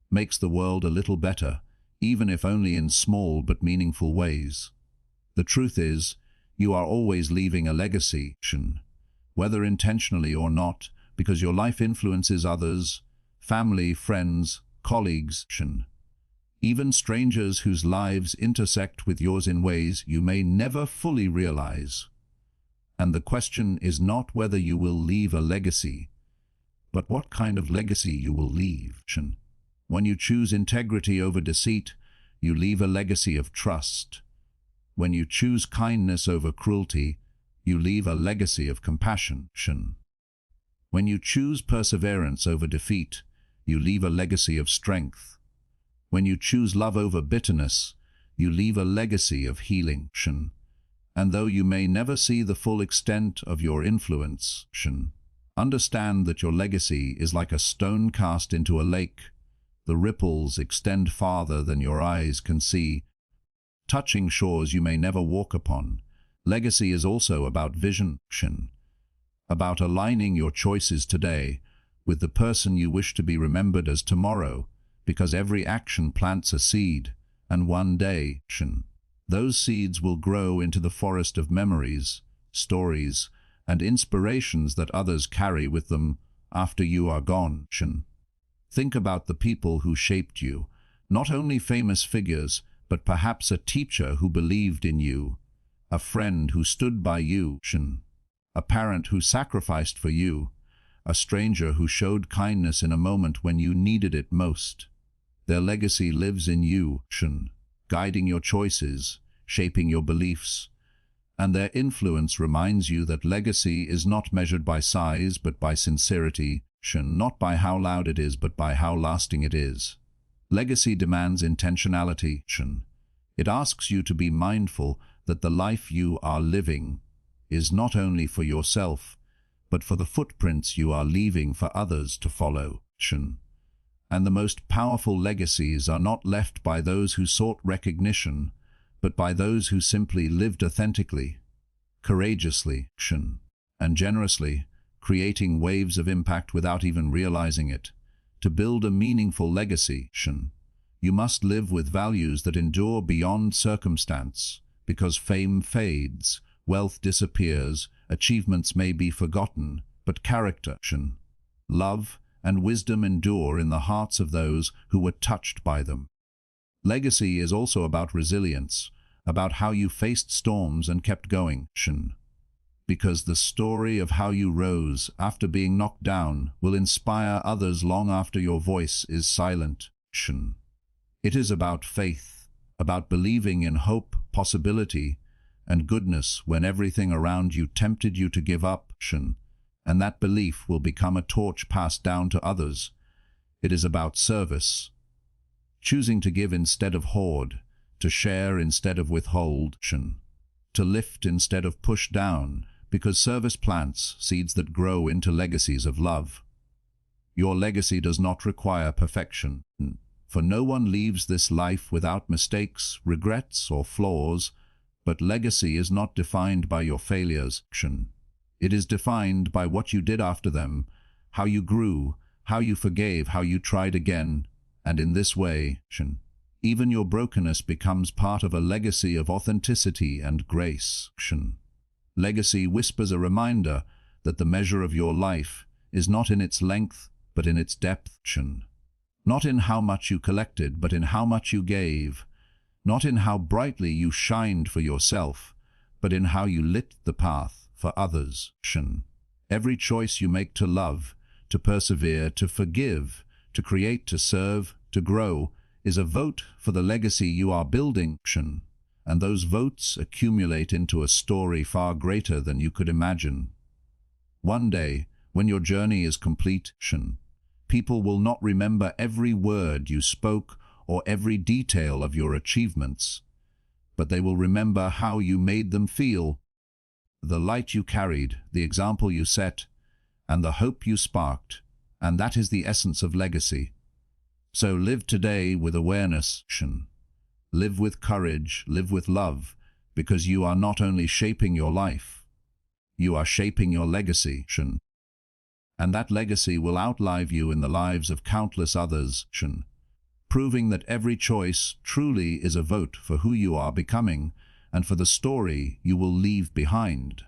makes the world a little better, even if only in small but meaningful ways. The truth is, you are always leaving a legacy, whether intentionally or not, because your life influences others, family, friends, colleagues, even strangers whose lives intersect with yours in ways you may never fully realize. And the question is not whether you will leave a legacy, but what kind of legacy you will leave. When you choose integrity over deceit, you leave a legacy of trust. When you choose kindness over cruelty, you leave a legacy of compassion. When you choose perseverance over defeat, you leave a legacy of strength. When you choose love over bitterness, you leave a legacy of healing. And though you may never see the full extent of your influence, understand that your legacy is like a stone cast into a lake. The ripples extend farther than your eyes can see, touching shores you may never walk upon. Legacy is also about vision, about aligning your choices today with the person you wish to be remembered as tomorrow, because every action plants a seed, and one day, those seeds will grow into the forest of memories, stories, and inspirations that others carry with them after you are gone. Think about the people who shaped you, not only famous figures, but perhaps a teacher who believed in you, a friend who stood by you, a parent who sacrificed for you, a stranger who showed kindness in a moment when you needed it most. Their legacy lives in you, guiding your choices, shaping your beliefs, and their influence reminds you that legacy is not measured by size but by sincerity, not by how loud it is but by how lasting it is. Legacy demands intentionality. It asks you to be mindful that the life you are living is not only for yourself, but for the footprints you are leaving for others to follow. And the most powerful legacies are not left by those who sought recognition, but by those who simply lived authentically, courageously, and generously, creating waves of impact without even realizing it. To build a meaningful legacy, you must live with values that endure beyond circumstance, because fame fades, wealth disappears, achievements may be forgotten, but character, love, and wisdom endure in the hearts of those who were touched by them. Legacy is also about resilience, about how you faced storms and kept going, because the story of how you rose after being knocked down will inspire others long after your voice is silent. It is about faith, about believing in hope, possibility, and goodness when everything around you tempted you to give up, and that belief will become a torch passed down to others. It is about service, choosing to give instead of hoard, to share instead of withhold, to lift instead of push down, because service plants seeds that grow into legacies of love. Your legacy does not require perfection, for no one leaves this life without mistakes, regrets, or flaws, but legacy is not defined by your failures. It is defined by what you did after them, how you grew, how you forgave, how you tried again, and in this way, even your brokenness becomes part of a legacy of authenticity and grace. Legacy whispers a reminder that the measure of your life is not in its length, but in its depth. Not in how much you collected, but in how much you gave. Not in how brightly you shined for yourself, but in how you lit the path for others. Every choice you make to love, to persevere, to forgive, to create, to serve, to grow, is a vote for the legacy you are building, and those votes accumulate into a story far greater than you could imagine. One day, when your journey is complete, people will not remember every word you spoke or every detail of your achievements, but they will remember how you made them feel, the light you carried, the example you set, and the hope you sparked, and that is the essence of legacy. So live today with awareness, live with courage, live with love, because you are not only shaping your life, you are shaping your legacy, and that legacy will outlive you in the lives of countless others, proving that every choice truly is a vote for who you are becoming and for the story you will leave behind.